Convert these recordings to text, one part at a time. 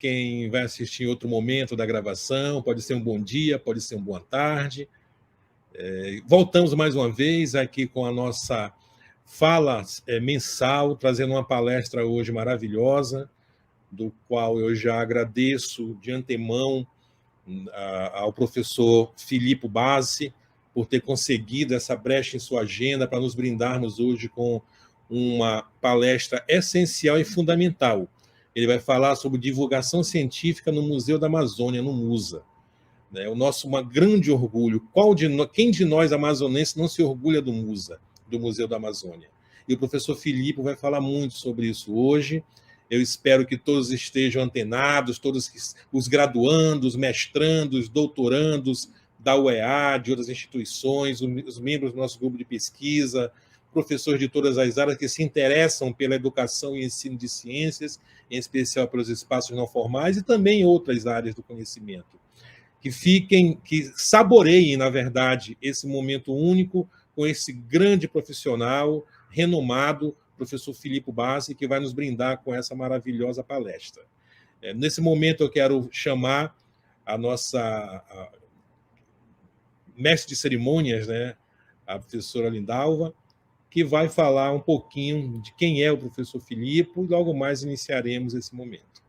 quem vai assistir em outro momento da gravação, pode ser um bom dia, pode ser uma boa tarde. Voltamos mais uma vez aqui com a nossa fala mensal, trazendo uma palestra hoje maravilhosa, do qual eu já agradeço de antemão ao professor Filipe Bassi por ter conseguido essa brecha em sua agenda para nos brindarmos hoje com uma palestra essencial e fundamental. Ele vai falar sobre divulgação científica no Museu da Amazônia, no MUSA. O nosso grande orgulho. Quem de nós, amazonenses, não se orgulha do MUSA, do Museu da Amazônia? E o professor Filipe vai falar muito sobre isso hoje. Eu espero que todos estejam antenados, todos os graduandos, mestrandos, doutorandos da UEA, de outras instituições, os membros do nosso grupo de pesquisa, professores de todas as áreas que se interessam pela educação e ensino de ciências, em especial pelos espaços não formais, e também outras áreas do conhecimento. Que saboreiem, na verdade, esse momento único com esse grande profissional, renomado, professor Filipe Bassi, que vai nos brindar com essa maravilhosa palestra. Nesse momento, eu quero chamar a nossa mestre de cerimônias, a professora Lindalva, que vai falar um pouquinho de quem é o professor Filipe, e logo mais iniciaremos esse momento.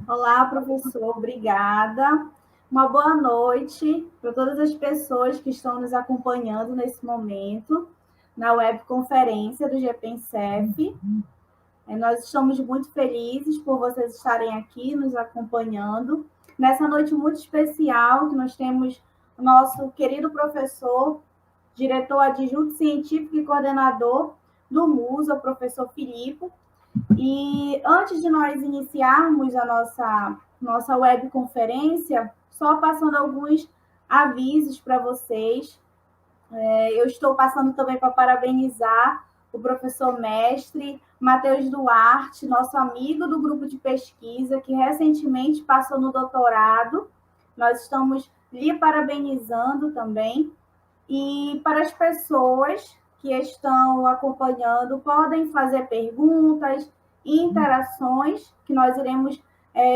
Olá, professor, obrigada. Uma boa noite para todas as pessoas que estão nos acompanhando nesse momento, na webconferência do GPENCEF. Nós estamos muito felizes por vocês estarem aqui nos acompanhando. Nessa noite muito especial, que nós temos o nosso querido professor, diretor adjunto científico e coordenador do MUSA, o professor Filipe. E antes de nós iniciarmos a nossa webconferência, só passando alguns avisos para vocês. Eu estou passando também para parabenizar o professor mestre Matheus Duarte, nosso amigo do grupo de pesquisa, que recentemente passou no doutorado. Nós estamos lhe parabenizando também. E para as pessoas que estão acompanhando, podem fazer perguntas e interações que nós iremos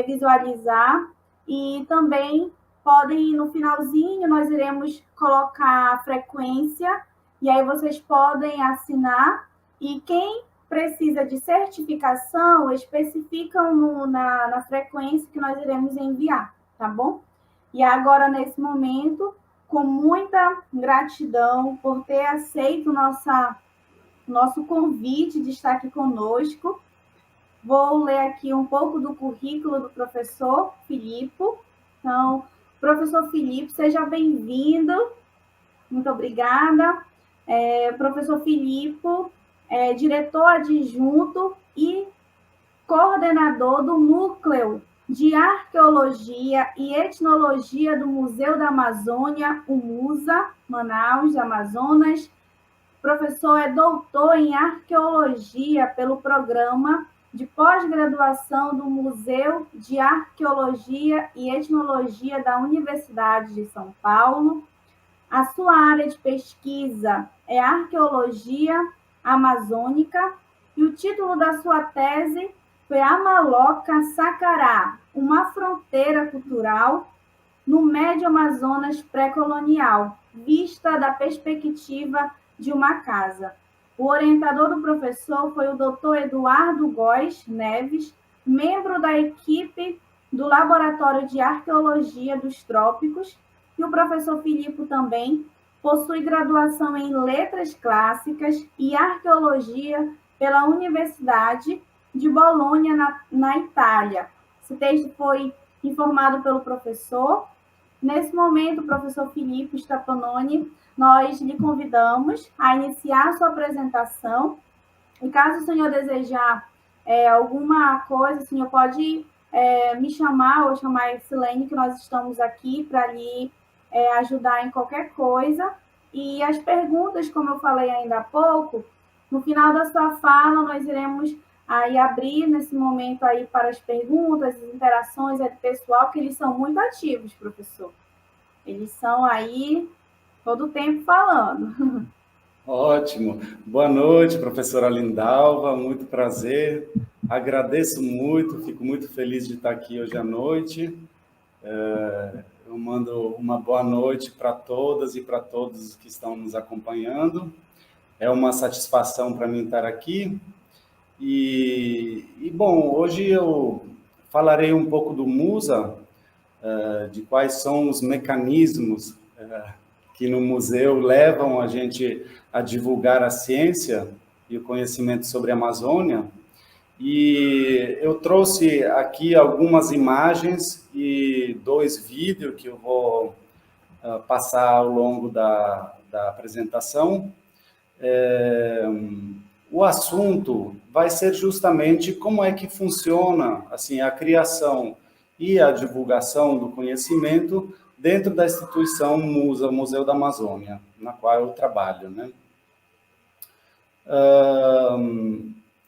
visualizar, e também podem, no finalzinho, nós iremos colocar a frequência, e aí vocês podem assinar, e quem precisa de certificação, especificam na frequência que nós iremos enviar, tá bom? E agora, nesse momento, com muita gratidão por ter aceito nosso convite de estar aqui conosco. Vou ler aqui um pouco do currículo do professor Filipe. Então, professor Filipe, seja bem-vindo. Muito obrigada. Professor Filipe é diretor adjunto e coordenador do Núcleo de Arqueologia e Etnologia do Museu da Amazônia, o MUSA, Manaus, Amazonas. O professor é doutor em Arqueologia pelo Programa de Pós-Graduação do Museu de Arqueologia e Etnologia da Universidade de São Paulo. A sua área de pesquisa é Arqueologia Amazônica e o título da sua tese foi Amaloca-Sacará, uma fronteira cultural no Médio Amazonas pré-colonial, vista da perspectiva de uma casa. O orientador do professor foi o Dr. Eduardo Góes Neves, membro da equipe do Laboratório de Arqueologia dos Trópicos, e o professor Filipe também possui graduação em Letras Clássicas e Arqueologia pela Universidade de Bolonha, na Itália. Esse texto foi informado pelo professor. Nesse momento, o professor Filipe Stefanoni, nós lhe convidamos a iniciar a sua apresentação. E caso o senhor desejar alguma coisa, o senhor pode me chamar ou chamar a Silene, que nós estamos aqui para lhe ajudar em qualquer coisa. E as perguntas, como eu falei ainda há pouco, no final da sua fala, nós iremos aí abrir nesse momento aí para as perguntas, as interações do pessoal, que eles são muito ativos, professor. Eles são aí todo o tempo falando. Ótimo. Boa noite, professora Lindalva, muito prazer. Agradeço muito, fico muito feliz de estar aqui hoje à noite. Eu mando uma boa noite para todas e para todos que estão nos acompanhando. É uma satisfação para mim estar aqui. Bom, hoje eu falarei um pouco do Musa, de quais são os mecanismos que no museu levam a gente a divulgar a ciência e o conhecimento sobre a Amazônia. E eu trouxe aqui algumas imagens e 2 vídeos que eu vou passar ao longo da apresentação. O assunto vai ser justamente como é que funciona assim, a criação e a divulgação do conhecimento dentro da instituição MUSA, o Museu da Amazônia, na qual eu trabalho, né?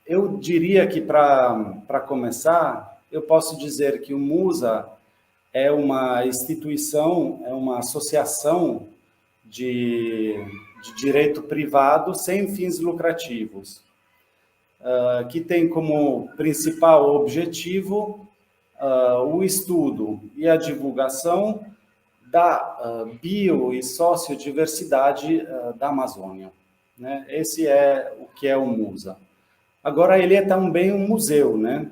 Eu diria que, para começar, eu posso dizer que o MUSA é uma instituição, é uma associação de direito privado sem fins lucrativos, que tem como principal objetivo o estudo e a divulgação da bio- e sociodiversidade da Amazônia, né? Esse é o que é o MUSA. Agora, ele é também um museu, né?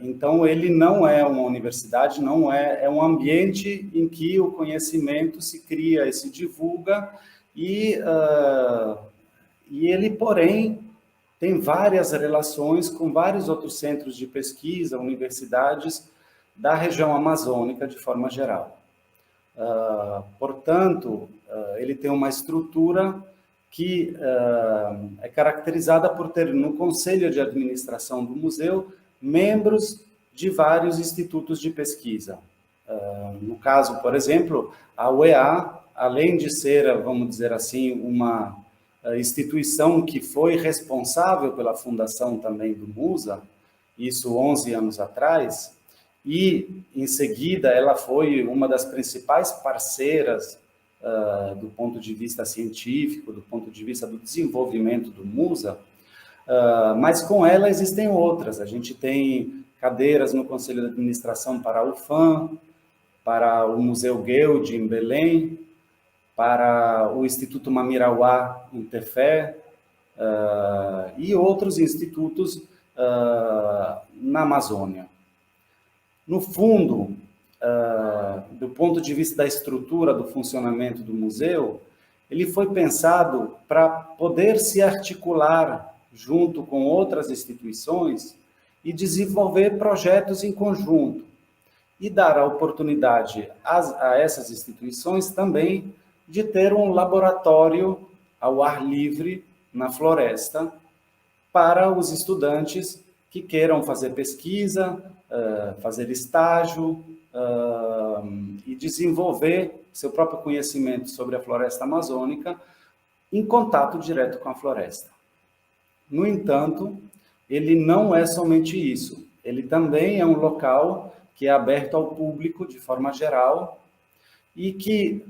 Então, ele não é uma universidade, não é um ambiente em que o conhecimento se cria e se divulga, e ele, porém, tem várias relações com vários outros centros de pesquisa, universidades da região amazônica, de forma geral. Portanto, ele tem uma estrutura que é caracterizada por ter no conselho de administração do museu membros de vários institutos de pesquisa. No caso, por exemplo, a UEA, além de ser, vamos dizer assim, uma instituição que foi responsável pela fundação também do MUSA, isso 11 anos atrás, e, em seguida, ela foi uma das principais parceiras do ponto de vista científico, do ponto de vista do desenvolvimento do MUSA, mas com ela existem outras. A gente tem cadeiras no Conselho de Administração para a UFAM, para o Museu Guelde, em Belém, para o Instituto Mamirauá, em Tefé, e outros institutos na Amazônia. No fundo, do ponto de vista da estrutura do funcionamento do museu, ele foi pensado para poder se articular junto com outras instituições e desenvolver projetos em conjunto e dar a oportunidade a essas instituições também de ter um laboratório ao ar livre na floresta para os estudantes que queiram fazer pesquisa, fazer estágio e desenvolver seu próprio conhecimento sobre a floresta amazônica em contato direto com a floresta. No entanto, ele não é somente isso. Ele também é um local que é aberto ao público de forma geral e que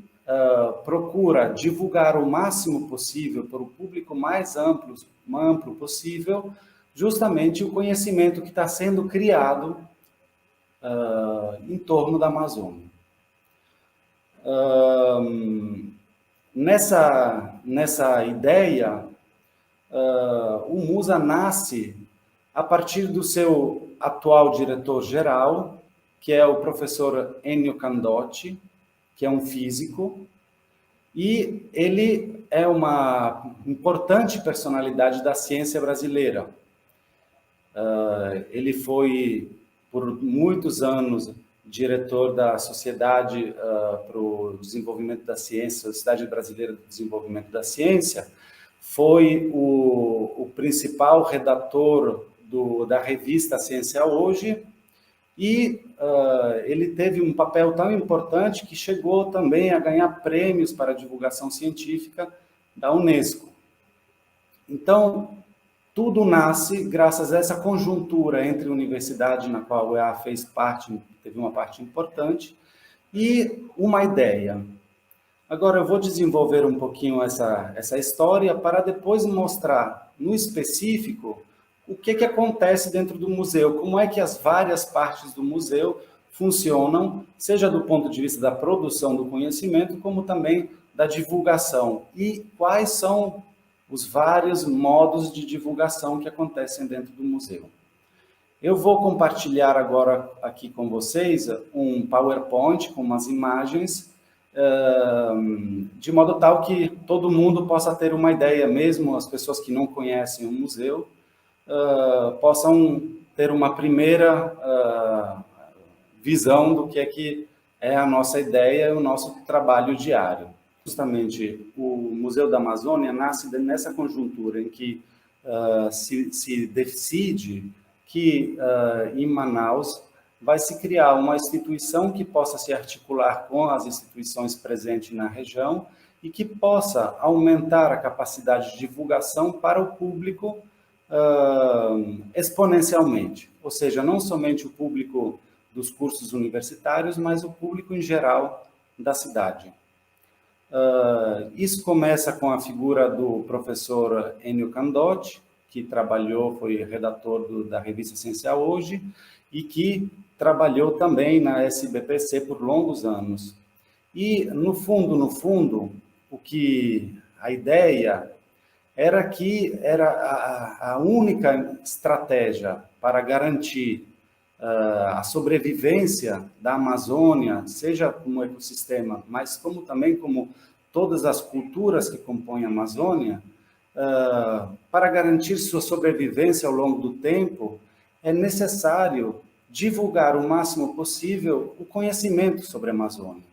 procura divulgar o máximo possível para o público mais amplo possível, justamente o conhecimento que está sendo criado em torno da Amazônia. Nessa ideia, o MUSA nasce a partir do seu atual diretor-geral, que é o professor Ennio Candotti, que é um físico, e ele é uma importante personalidade da ciência brasileira. Ele foi, por muitos anos, diretor da Sociedade para o Desenvolvimento da Ciência, Sociedade Brasileira do Desenvolvimento da Ciência, foi o principal redator da revista Ciência Hoje, e ele teve um papel tão importante que chegou também a ganhar prêmios para a divulgação científica da Unesco. Então, tudo nasce graças a essa conjuntura entre a universidade, na qual a UEA fez parte, teve uma parte importante, e uma ideia. Agora, eu vou desenvolver um pouquinho essa história para depois mostrar, no específico, o que acontece dentro do museu, como é que as várias partes do museu funcionam, seja do ponto de vista da produção do conhecimento, como também da divulgação, e quais são os vários modos de divulgação que acontecem dentro do museu. Eu vou compartilhar agora aqui com vocês um PowerPoint com umas imagens, de modo tal que todo mundo possa ter uma ideia, mesmo as pessoas que não conhecem o museu, possam ter uma primeira visão do que é a nossa ideia e o nosso trabalho diário. Justamente, o Museu da Amazônia nasce nessa conjuntura em que se decide que em Manaus vai se criar uma instituição que possa se articular com as instituições presentes na região e que possa aumentar a capacidade de divulgação para o público exponencialmente. Ou seja, não somente o público dos cursos universitários, mas o público em geral da cidade. Isso começa com a figura do professor Enio Candotti, que foi redator da revista Essencial Hoje, e que trabalhou também na SBPC por longos anos. E, no fundo, a ideia era que era a única estratégia para garantir a sobrevivência da Amazônia, seja como ecossistema, mas também como todas as culturas que compõem a Amazônia, para garantir sua sobrevivência ao longo do tempo, é necessário divulgar o máximo possível o conhecimento sobre a Amazônia.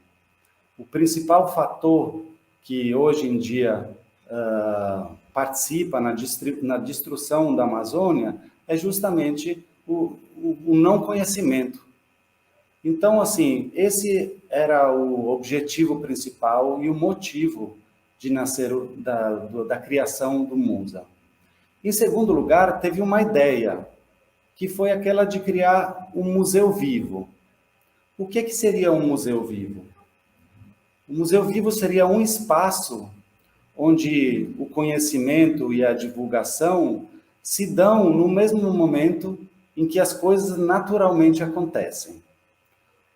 O principal fator que hoje em dia participa na destruição da Amazônia é justamente o não conhecimento. Então, assim, esse era o objetivo principal e o motivo de nascer da criação do MUSA. Em segundo lugar, teve uma ideia, que foi aquela de criar um museu vivo. O que seria um museu vivo? O museu vivo seria um espaço onde o conhecimento e a divulgação se dão no mesmo momento em que as coisas naturalmente acontecem.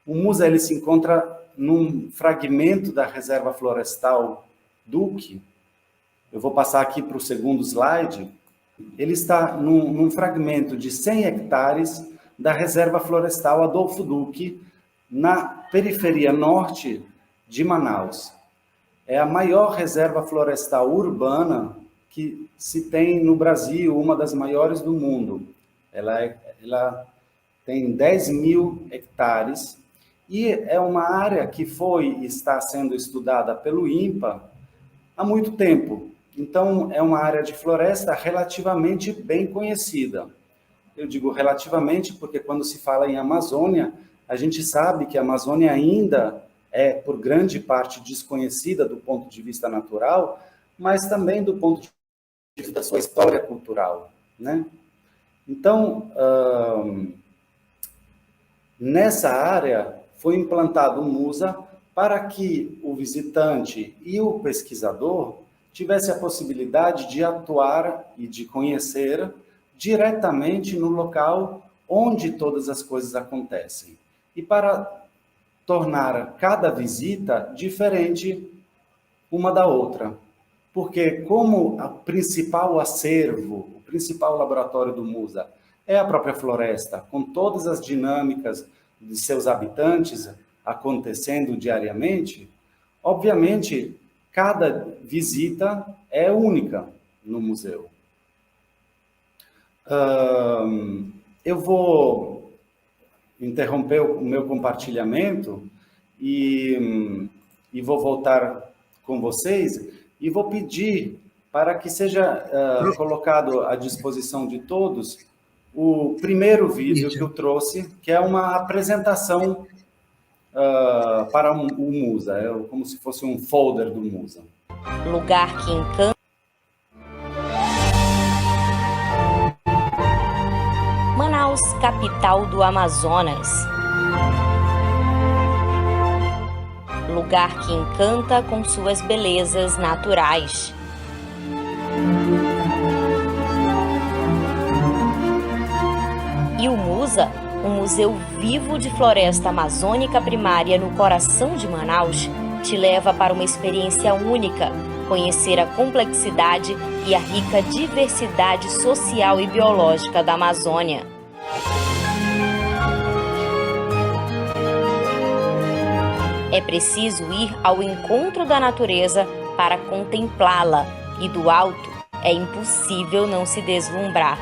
O MUSA ele se encontra num fragmento da Reserva Florestal Duque. Eu vou passar aqui para o segundo slide. Ele está num fragmento de 100 hectares da Reserva Florestal Adolfo Duque, na periferia norte de Manaus. É a maior reserva florestal urbana que se tem no Brasil, uma das maiores do mundo. Ela tem 10 mil hectares e é uma área que está sendo estudada pelo INPA há muito tempo. Então, é uma área de floresta relativamente bem conhecida. Eu digo relativamente porque quando se fala em Amazônia, a gente sabe que a Amazônia ainda é, por grande parte, desconhecida do ponto de vista natural, mas também do ponto de vista da sua história cultural, né? Então, nessa área foi implantado o MUSA para que o visitante e o pesquisador tivesse a possibilidade de atuar e de conhecer diretamente no local onde todas as coisas acontecem. E para tornar cada visita diferente uma da outra. Porque como o principal acervo, o principal laboratório do MUSA é a própria floresta, com todas as dinâmicas de seus habitantes acontecendo diariamente, obviamente, cada visita é única no museu. Eu vou interromper o meu compartilhamento e vou voltar com vocês e vou pedir para que seja colocado à disposição de todos o primeiro vídeo que eu trouxe, que é uma apresentação para o MUSA, como se fosse um folder do MUSA. Lugar que encanta. Manaus, capital do Amazonas. lugar que encanta com suas belezas naturais. E o MUSA, um museu vivo de floresta amazônica primária no coração de Manaus, te leva para uma experiência única, conhecer a complexidade e a rica diversidade social e biológica da Amazônia. É preciso ir ao encontro da natureza para contemplá-la, e do alto é impossível não se deslumbrar.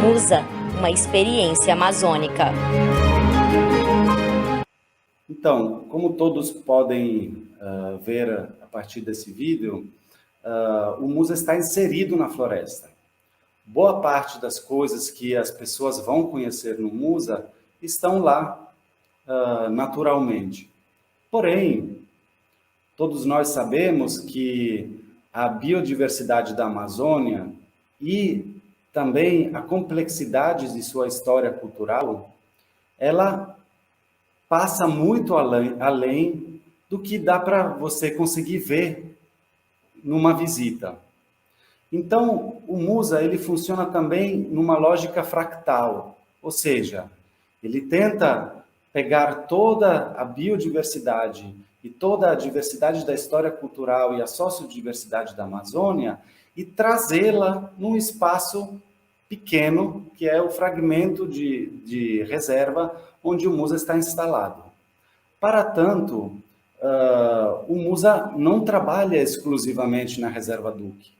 MUSA, uma experiência amazônica. Então, como todos podem ver a partir desse vídeo, o MUSA está inserido na floresta. Boa parte das coisas que as pessoas vão conhecer no MUSA estão lá naturalmente. Porém, todos nós sabemos que a biodiversidade da Amazônia e também a complexidade de sua história cultural, ela passa muito além do que dá para você conseguir ver numa visita. Então, o MUSA ele funciona também numa lógica fractal, ou seja, ele tenta pegar toda a biodiversidade e toda a diversidade da história cultural e a sociodiversidade da Amazônia e trazê-la num espaço pequeno, que é o fragmento de reserva onde o MUSA está instalado. Para tanto, o MUSA não trabalha exclusivamente na Reserva Duque,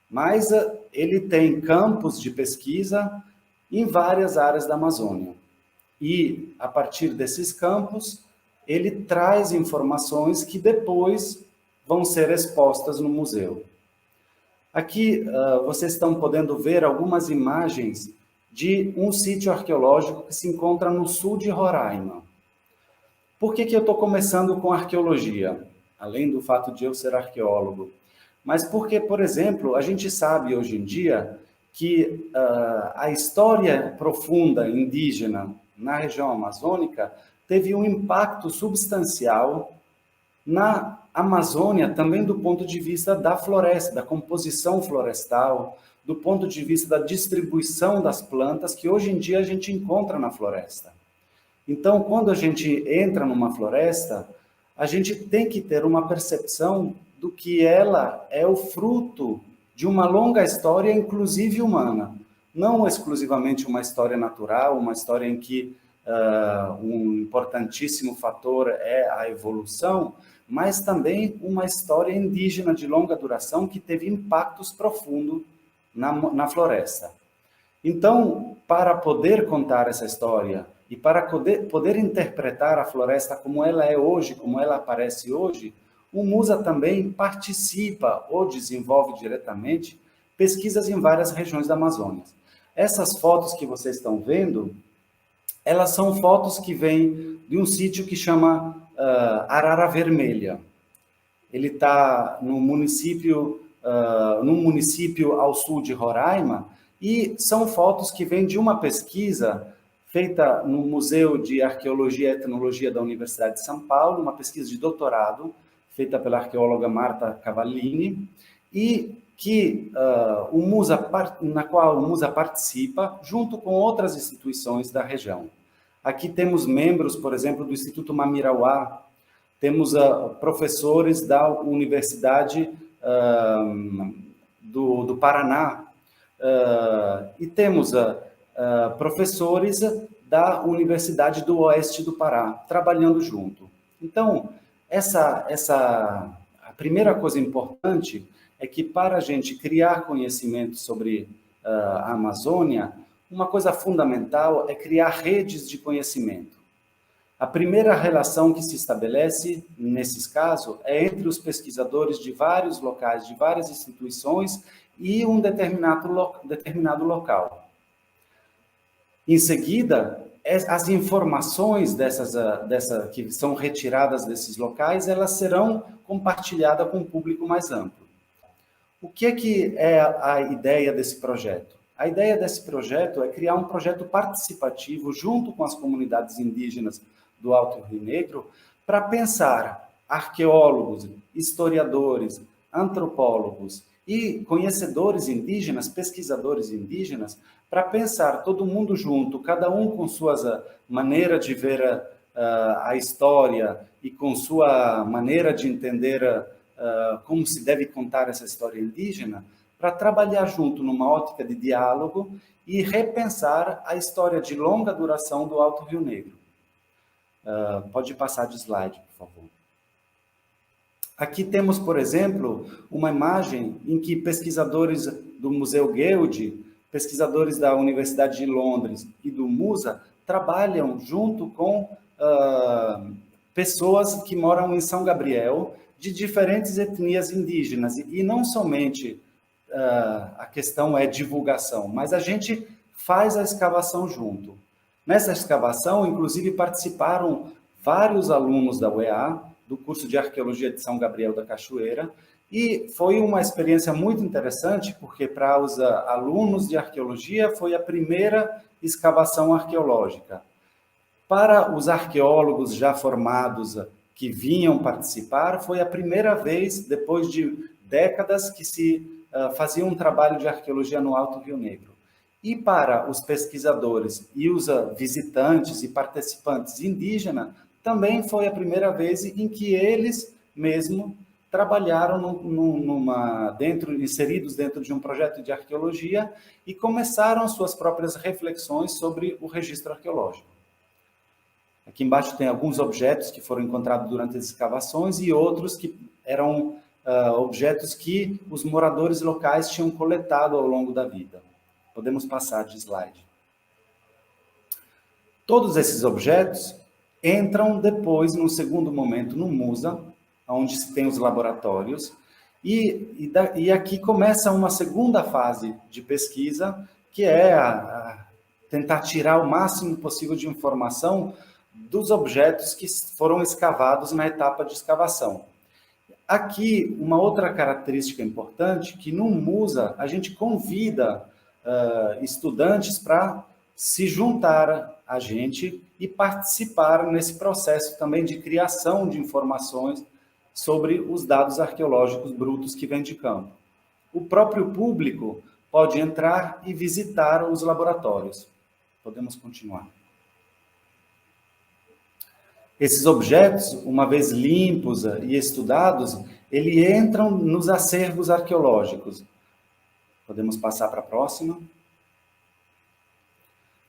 mas ele tem campos de pesquisa em várias áreas da Amazônia. E, a partir desses campos, ele traz informações que depois vão ser expostas no museu. Aqui vocês estão podendo ver algumas imagens de um sítio arqueológico que se encontra no sul de Roraima. Por que eu estou começando com arqueologia? Além do fato de eu ser arqueólogo. Mas porque, por exemplo, a gente sabe hoje em dia que a história profunda indígena na região amazônica teve um impacto substancial na Amazônia, também do ponto de vista da floresta, da composição florestal, do ponto de vista da distribuição das plantas que hoje em dia a gente encontra na floresta. Então, quando a gente entra numa floresta, a gente tem que ter uma percepção do que ela é o fruto de uma longa história, inclusive humana. Não exclusivamente uma história natural, uma história em que um importantíssimo fator é a evolução, mas também uma história indígena de longa duração que teve impactos profundos na floresta. Então, para poder contar essa história e para poder interpretar a floresta como ela é hoje, como ela aparece hoje, o MUSA também participa ou desenvolve diretamente pesquisas em várias regiões da Amazônia. Essas fotos que vocês estão vendo, elas são fotos que vêm de um sítio que chama Arara Vermelha. Ele está num município ao sul de Roraima, e são fotos que vêm de uma pesquisa feita no Museu de Arqueologia e Etnologia da Universidade de São Paulo, uma pesquisa de doutorado, feita pela arqueóloga Marta Cavallini, e que na qual o MUSA participa, junto com outras instituições da região. Aqui temos membros, por exemplo, do Instituto Mamirauá, temos professores da Universidade do Paraná, e temos professores da Universidade do Oeste do Pará, trabalhando junto. Então, a primeira coisa importante é que, para a gente criar conhecimento sobre a Amazônia, uma coisa fundamental é criar redes de conhecimento. A primeira relação que se estabelece, nesses casos, é entre os pesquisadores de vários locais, de várias instituições e um determinado local. Em seguida, as informações que são retiradas desses locais, elas serão compartilhadas com um público mais amplo. O que é a ideia desse projeto? A ideia desse projeto é criar um projeto participativo junto com as comunidades indígenas do Alto Rio Negro para pensar arqueólogos, historiadores, antropólogos e conhecedores indígenas, pesquisadores indígenas, para pensar todo mundo junto, cada um com sua maneira de ver a história e com sua maneira de entender como se deve contar essa história indígena, para trabalhar junto numa ótica de diálogo e repensar a história de longa duração do Alto Rio Negro. Pode passar de slide, por favor. Aqui temos, por exemplo, uma imagem em que pesquisadores do Museu Guild, pesquisadores da Universidade de Londres e do MUSA trabalham junto com pessoas que moram em São Gabriel, de diferentes etnias indígenas. E não somente a questão é divulgação, mas a gente faz a escavação junto. Nessa escavação, inclusive, participaram vários alunos da UEA, do curso de Arqueologia de São Gabriel da Cachoeira, e foi uma experiência muito interessante, porque para os alunos de Arqueologia foi a primeira escavação arqueológica. Para os arqueólogos já formados que vinham participar, foi a primeira vez, depois de décadas, que se fazia um trabalho de arqueologia no Alto Rio Negro. E para os pesquisadores e os visitantes e participantes indígenas, também foi a primeira vez em que eles mesmos trabalharam inseridos dentro de um projeto de arqueologia e começaram suas próprias reflexões sobre o registro arqueológico. Aqui embaixo tem alguns objetos que foram encontrados durante as escavações e outros que eram objetos que os moradores locais tinham coletado ao longo da vida. Podemos passar de slide. Todos esses objetos entram depois, num segundo momento, no MUSA, onde se tem os laboratórios, e aqui começa uma segunda fase de pesquisa, que é tentar tirar o máximo possível de informação dos objetos que foram escavados na etapa de escavação. Aqui, uma outra característica importante, que no MUSA a gente convida estudantes para se juntar a gente e participar nesse processo também de criação de informações sobre os dados arqueológicos brutos que vêm de campo. O próprio público pode entrar e visitar os laboratórios. Podemos continuar. Esses objetos, uma vez limpos e estudados, eles entram nos acervos arqueológicos. Podemos passar para a próxima.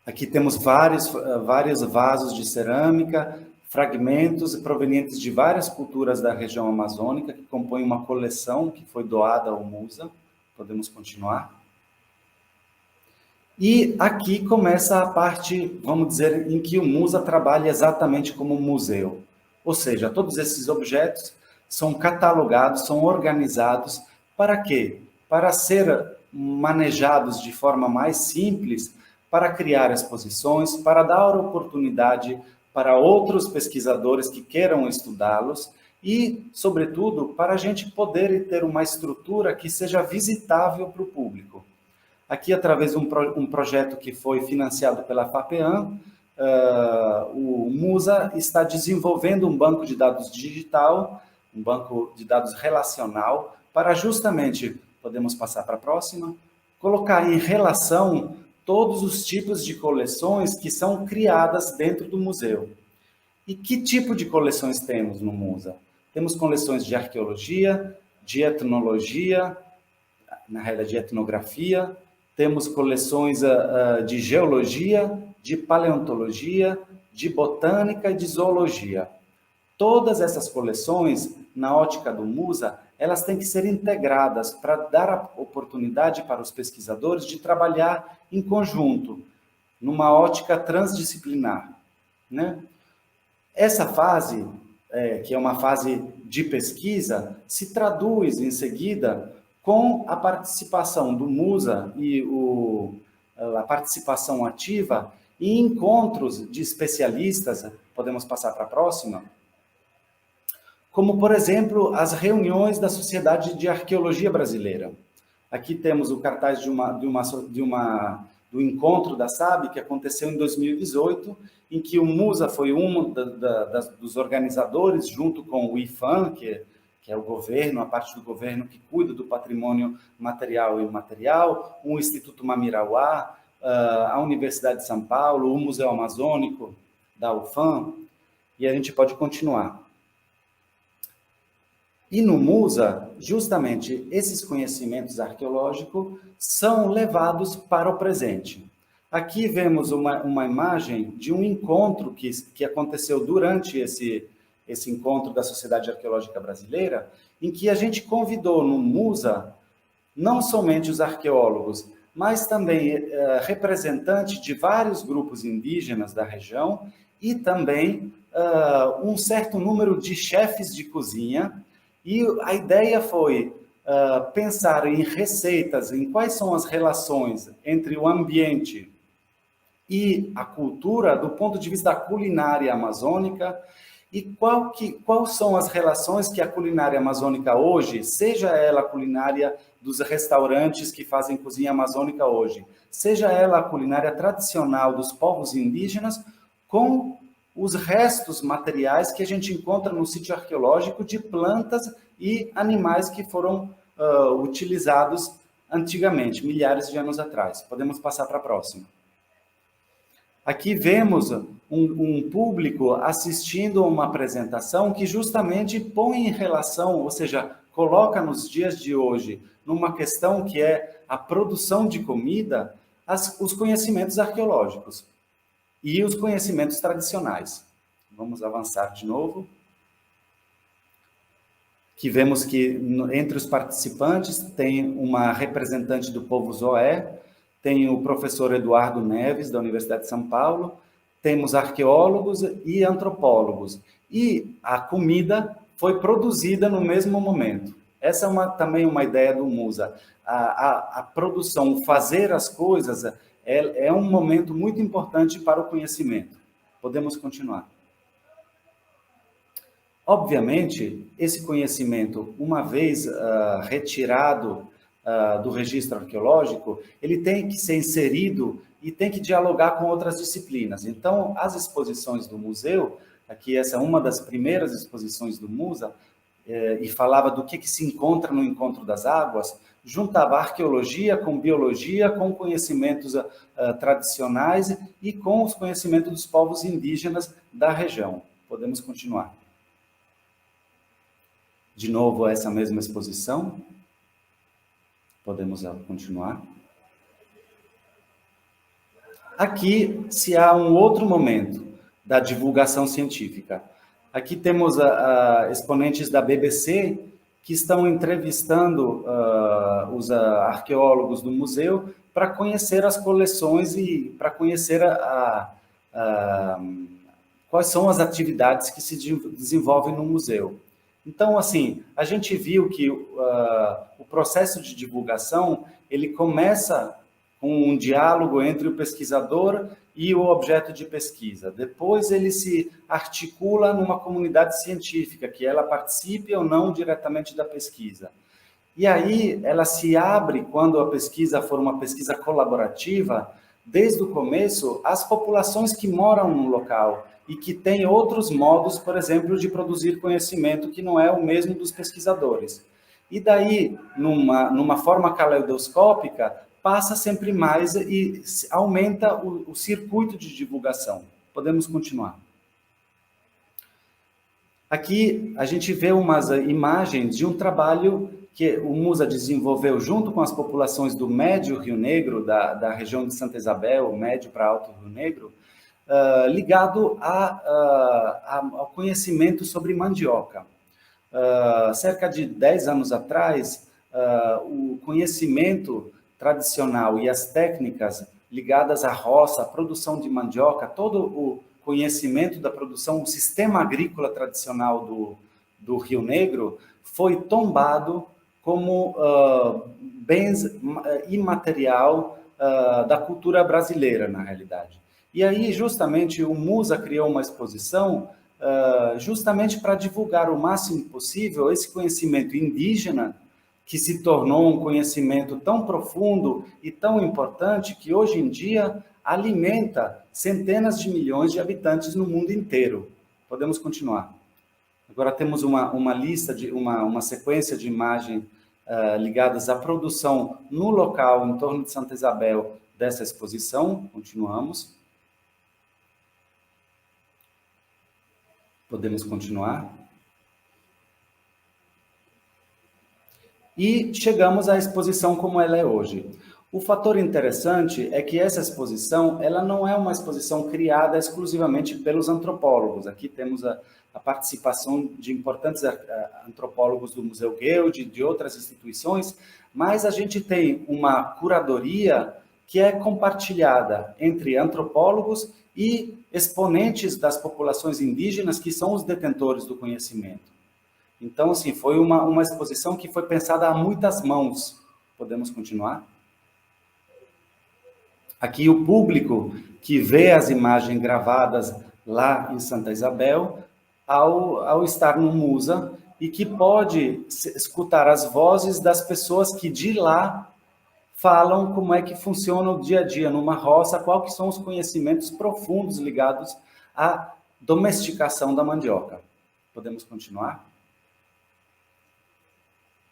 Aqui temos vários vasos de cerâmica, fragmentos provenientes de várias culturas da região amazônica, que compõem uma coleção que foi doada ao MUSA. Podemos continuar. E aqui começa a parte, vamos dizer, em que o MUSA trabalha exatamente como museu. Ou seja, todos esses objetos são catalogados, são organizados para quê? Para ser manejados de forma mais simples, para criar exposições, para dar oportunidade para outros pesquisadores que queiram estudá-los e, sobretudo, para a gente poder ter uma estrutura que seja visitável para o público. Aqui, através de um projeto que foi financiado pela FAPEAM, o MUSA está desenvolvendo um banco de dados digital, um banco de dados relacional, para justamente, podemos passar para a próxima, colocar em relação todos os tipos de coleções que são criadas dentro do museu. E que tipo de coleções temos no MUSA? Temos coleções de arqueologia, de etnologia, na realidade de etnografia, temos coleções de geologia, de paleontologia, de botânica e de zoologia. Todas essas coleções, na ótica do MUSA, elas têm que ser integradas para dar a oportunidade para os pesquisadores de trabalhar em conjunto, numa ótica transdisciplinar, né? Essa fase, que é uma fase de pesquisa, se traduz em seguida com a participação do MUSA e a participação ativa em encontros de especialistas, podemos passar para a próxima, como, por exemplo, as reuniões da Sociedade de Arqueologia Brasileira. Aqui temos o cartaz do encontro da SAB, que aconteceu em 2018, em que o Musa foi um dos organizadores, junto com o IFAM, que é o governo, a parte do governo que cuida do patrimônio material e imaterial, o Instituto Mamirauá, a Universidade de São Paulo, o Museu Amazônico da UFAM, e a gente pode continuar. E no Musa, justamente, esses conhecimentos arqueológicos são levados para o presente. Aqui vemos uma imagem de um encontro que aconteceu durante esse encontro da Sociedade Arqueológica Brasileira, em que a gente convidou no Musa não somente os arqueólogos, mas também representantes de vários grupos indígenas da região e também um certo número de chefes de cozinha. E a ideia foi pensar em receitas, em quais são as relações entre o ambiente e a cultura do ponto de vista da culinária amazônica, e quais são as relações que a culinária amazônica hoje, seja ela a culinária dos restaurantes que fazem cozinha amazônica hoje, seja ela a culinária tradicional dos povos indígenas, com os restos materiais que a gente encontra no sítio arqueológico de plantas e animais que foram utilizados antigamente, milhares de anos atrás. Podemos passar para a próxima. Aqui vemos um público assistindo a uma apresentação que justamente põe em relação, ou seja, coloca nos dias de hoje, numa questão que é a produção de comida, os conhecimentos arqueológicos e os conhecimentos tradicionais. Vamos avançar de novo. Que vemos que entre os participantes tem uma representante do povo Zoé, tem o professor Eduardo Neves, da Universidade de São Paulo, temos arqueólogos e antropólogos. E a comida foi produzida no mesmo momento. Essa é também uma ideia do Musa. A produção, fazer as coisas, é um momento muito importante para o conhecimento. Podemos continuar. Obviamente, esse conhecimento, uma vez retirado do registro arqueológico, ele tem que ser inserido e tem que dialogar com outras disciplinas. Então, as exposições do museu, aqui essa é uma das primeiras exposições do Musa, e falava do que se encontra no Encontro das Águas, juntava arqueologia com biologia, com conhecimentos tradicionais e com os conhecimentos dos povos indígenas da região. Podemos continuar. De novo, essa mesma exposição. Podemos continuar. Aqui se há um outro momento da divulgação científica. Aqui temos exponentes da BBC que estão entrevistando os arqueólogos do museu para conhecer as coleções e para conhecer quais são as atividades que se desenvolvem no museu. Então, assim, a gente viu que o processo de divulgação, ele começa com um diálogo entre o pesquisador e o objeto de pesquisa. Depois ele se articula numa comunidade científica, que ela participe ou não diretamente da pesquisa. E aí ela se abre, quando a pesquisa for uma pesquisa colaborativa, desde o começo, às populações que moram no local e que têm outros modos, por exemplo, de produzir conhecimento que não é o mesmo dos pesquisadores. E daí, numa forma caleidoscópica, passa sempre mais e aumenta o circuito de divulgação. Podemos continuar. Aqui a gente vê umas imagens de um trabalho que o Musa desenvolveu junto com as populações do Médio Rio Negro, da região de Santa Isabel, Médio para Alto Rio Negro, ligado ao conhecimento sobre mandioca. Cerca de 10 anos atrás, o conhecimento tradicional e as técnicas ligadas à roça, à produção de mandioca, todo o conhecimento da produção, o sistema agrícola tradicional do Rio Negro foi tombado como bens imaterial da cultura brasileira, na realidade. E aí, justamente, o Musa criou uma exposição justamente para divulgar o máximo possível esse conhecimento indígena que se tornou um conhecimento tão profundo e tão importante que hoje em dia alimenta centenas de milhões de habitantes no mundo inteiro. Podemos continuar. Agora temos uma lista, uma sequência de imagens ligadas à produção no local, em torno de Santa Isabel, dessa exposição. Continuamos. Podemos continuar. E chegamos à exposição como ela é hoje. O fator interessante é que essa exposição, ela não é uma exposição criada exclusivamente pelos antropólogos. Aqui temos a participação de importantes antropólogos do Museu Guild, de outras instituições, mas a gente tem uma curadoria que é compartilhada entre antropólogos e exponentes das populações indígenas, que são os detentores do conhecimento. Então, assim, foi uma exposição que foi pensada a muitas mãos. Podemos continuar? Aqui o público que vê as imagens gravadas lá em Santa Isabel, ao estar no Musa, e que pode escutar as vozes das pessoas que de lá falam como é que funciona o dia a dia numa roça, quais que são os conhecimentos profundos ligados à domesticação da mandioca. Podemos continuar?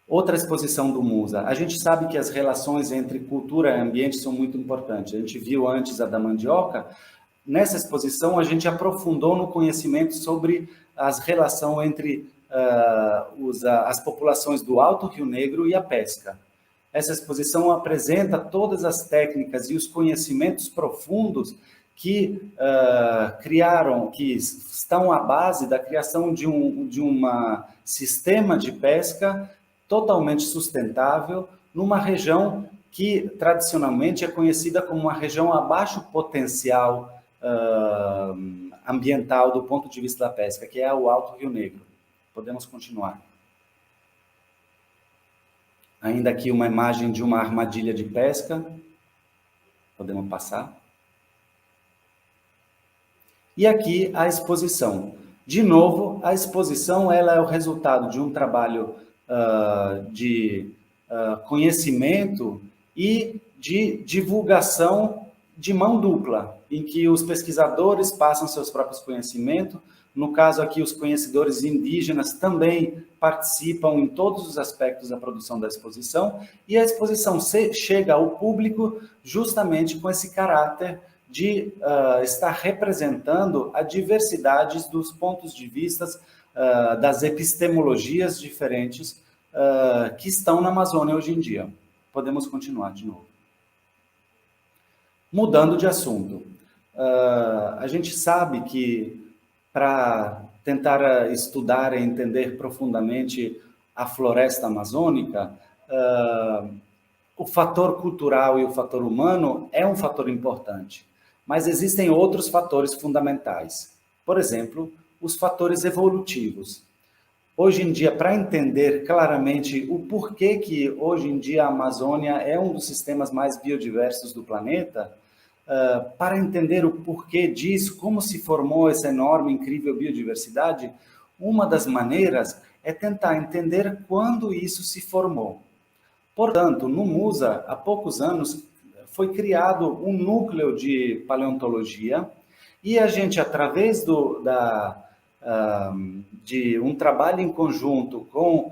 Outra exposição do Musa. A gente sabe que as relações entre cultura e ambiente são muito importantes. A gente viu antes a da mandioca. Nessa exposição, a gente aprofundou no conhecimento sobre as relações entre as populações do Alto Rio Negro e a pesca. Essa exposição apresenta todas as técnicas e os conhecimentos profundos que que estão à base da criação de um sistema de pesca totalmente sustentável, numa região que tradicionalmente é conhecida como uma região a baixo potencial ambiental do ponto de vista da pesca, que é o Alto Rio Negro. Podemos continuar. Ainda aqui uma imagem de uma armadilha de pesca. Podemos passar. E aqui a exposição. De novo, a exposição ela é o resultado de um trabalho de conhecimento e de divulgação de mão dupla, em que os pesquisadores passam seus próprios conhecimentos. No caso aqui, os conhecedores indígenas também participam em todos os aspectos da produção da exposição, e a exposição chega ao público justamente com esse caráter de estar representando a diversidade dos pontos de vista das epistemologias diferentes que estão na Amazônia hoje em dia. Podemos continuar de novo. Mudando de assunto. A gente sabe que para tentar estudar e entender profundamente a floresta amazônica, o fator cultural e o fator humano é um fator importante, mas existem outros fatores fundamentais. Por exemplo, os fatores evolutivos. Hoje em dia, para entender claramente o porquê que hoje em dia a Amazônia é um dos sistemas mais biodiversos do planeta, para entender o porquê disso, como se formou essa enorme, incrível biodiversidade, uma das maneiras é tentar entender quando isso se formou. Portanto, no Musa, há poucos anos, foi criado um núcleo de paleontologia, e a gente, através de um trabalho em conjunto com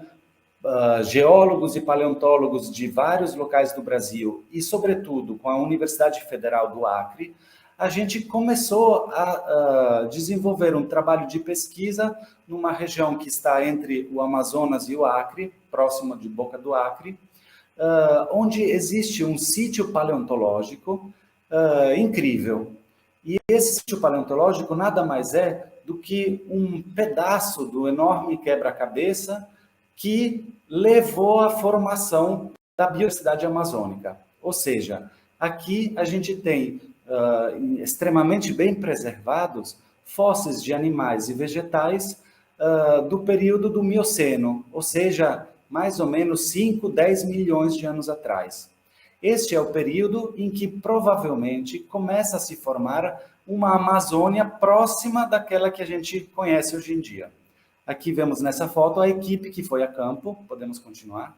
geólogos e paleontólogos de vários locais do Brasil e, sobretudo, com a Universidade Federal do Acre, a gente começou a desenvolver um trabalho de pesquisa numa região que está entre o Amazonas e o Acre, próximo de Boca do Acre, onde existe um sítio paleontológico incrível. E esse sítio paleontológico nada mais é do que um pedaço do enorme quebra-cabeça que levou à formação da biodiversidade amazônica. Ou seja, aqui a gente tem extremamente bem preservados fósseis de animais e vegetais do período do Mioceno, ou seja, mais ou menos 5, 10 milhões de anos atrás. Este é o período em que provavelmente começa a se formar uma Amazônia próxima daquela que a gente conhece hoje em dia. Aqui vemos nessa foto a equipe que foi a campo. Podemos continuar?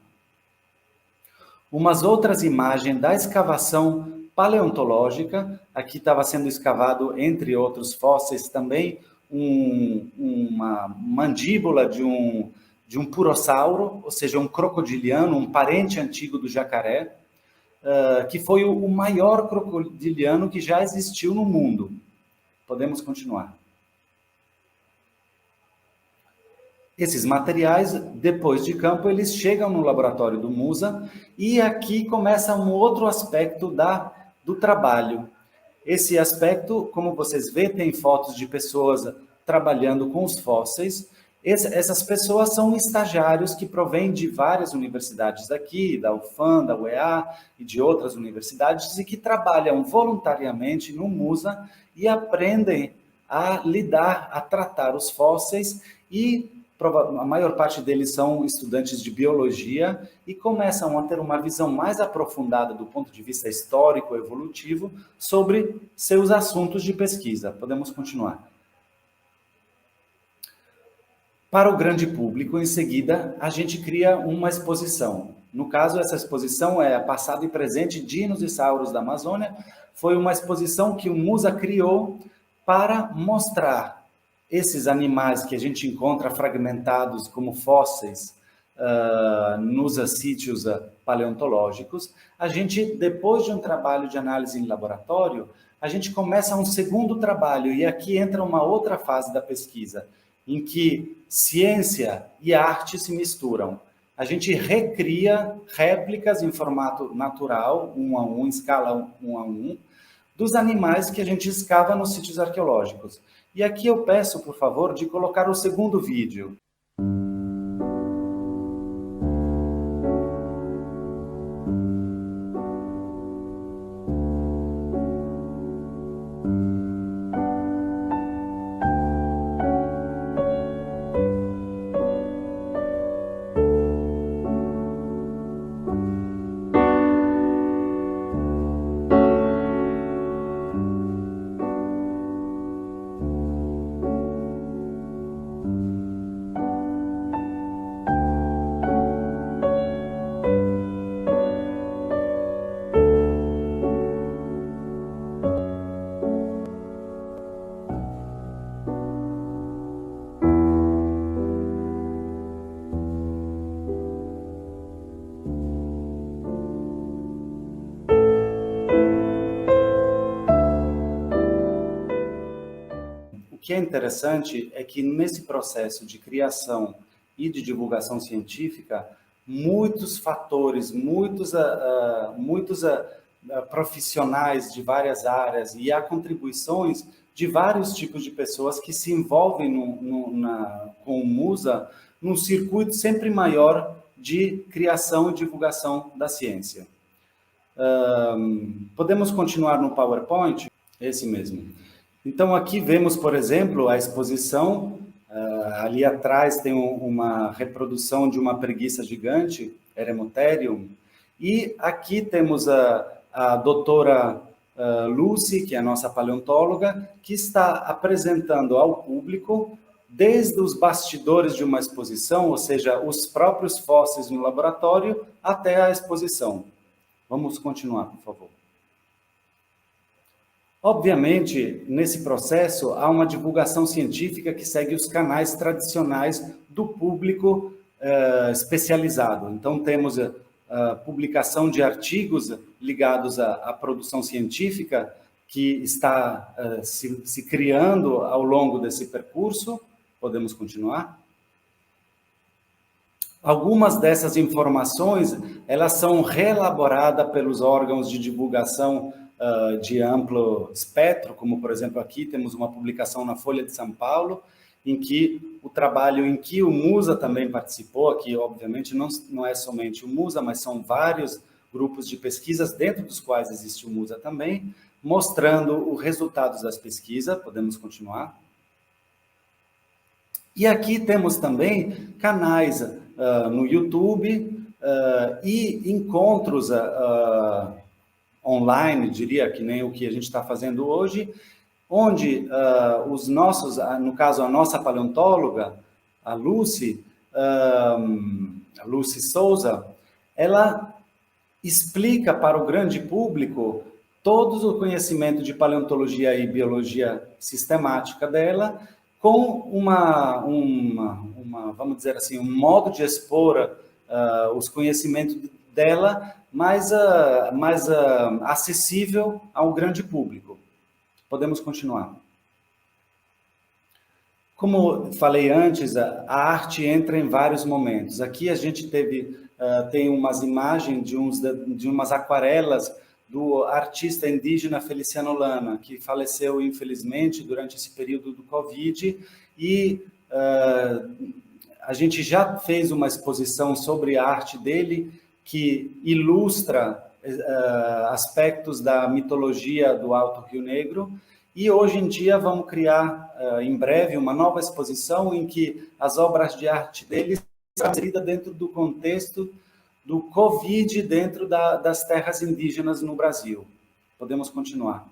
umas outras imagens da escavação paleontológica. Aqui estava sendo escavado, entre outros fósseis também, uma mandíbula de um purossauro, ou seja, um crocodiliano, um parente antigo do jacaré, que foi o maior crocodiliano que já existiu no mundo. Podemos continuar. Esses materiais, depois de campo, eles chegam no laboratório do Musa, e aqui começa um outro aspecto do trabalho. Esse aspecto, como vocês veem, tem fotos de pessoas trabalhando com os fósseis. Essas pessoas são estagiários que provêm de várias universidades aqui, da UFAM, da UEA e de outras universidades, e que trabalham voluntariamente no Musa e aprendem a lidar, a tratar os fósseis, e a maior parte deles são estudantes de biologia e começam a ter uma visão mais aprofundada do ponto de vista histórico, evolutivo, sobre seus assuntos de pesquisa. Podemos continuar. Para o grande público, em seguida, a gente cria uma exposição. No caso, essa exposição é Passado e Presente, Dinossauros da Amazônia. Foi uma exposição que o Musa criou para mostrar esses animais que a gente encontra fragmentados como fósseis nos sítios paleontológicos. A gente, depois de um trabalho de análise em laboratório, a gente começa um segundo trabalho, e aqui entra uma outra fase da pesquisa, em que ciência e arte se misturam. A gente recria réplicas em formato natural, 1 a 1, em escala 1 a 1, dos animais que a gente escava nos sítios arqueológicos. E aqui eu peço, por favor, de colocar o segundo vídeo. O que é interessante é que nesse processo de criação e de divulgação científica, muitos fatores, muitos profissionais de várias áreas, e há contribuições de vários tipos de pessoas que se envolvem com o Musa num circuito sempre maior de criação e divulgação da ciência. Podemos continuar no PowerPoint? Esse mesmo. Então, aqui vemos, por exemplo, a exposição. Ali atrás tem uma reprodução de uma preguiça gigante, Eremotherium. E aqui temos a doutora Lucy, que é a nossa paleontóloga, que está apresentando ao público, desde os bastidores de uma exposição, ou seja, os próprios fósseis no laboratório, até a exposição. Vamos continuar, por favor. Obviamente, nesse processo, há uma divulgação científica que segue os canais tradicionais do público especializado. Então, temos a publicação de artigos ligados à produção científica, que está se criando ao longo desse percurso. Podemos continuar? Algumas dessas informações, elas são reelaboradas pelos órgãos de divulgação de amplo espectro, como, por exemplo, aqui temos uma publicação na Folha de São Paulo, em que o trabalho em que o Musa também participou, aqui, obviamente, não é somente o Musa, mas são vários grupos de pesquisas, dentro dos quais existe o Musa também, mostrando os resultados das pesquisas. Podemos continuar? E aqui temos também canais no YouTube e encontros online, diria, que nem o que a gente está fazendo hoje, onde os nossos, no caso, a nossa paleontóloga, a Lucy Souza, ela explica para o grande público todo o conhecimento de paleontologia e biologia sistemática dela, com vamos dizer assim, um modo de expor os conhecimentos dela mais acessível ao grande público. Podemos continuar. Como falei antes, a arte entra em vários momentos. Aqui a gente tem umas imagens de umas aquarelas do artista indígena Feliciano Lana, que faleceu, infelizmente, durante esse período do Covid, e a gente já fez uma exposição sobre a arte dele, que ilustra aspectos da mitologia do Alto Rio Negro, e hoje em dia vamos criar, em breve, uma nova exposição em que as obras de arte dele são inseridas dentro do contexto do Covid dentro das terras indígenas no Brasil. Podemos continuar.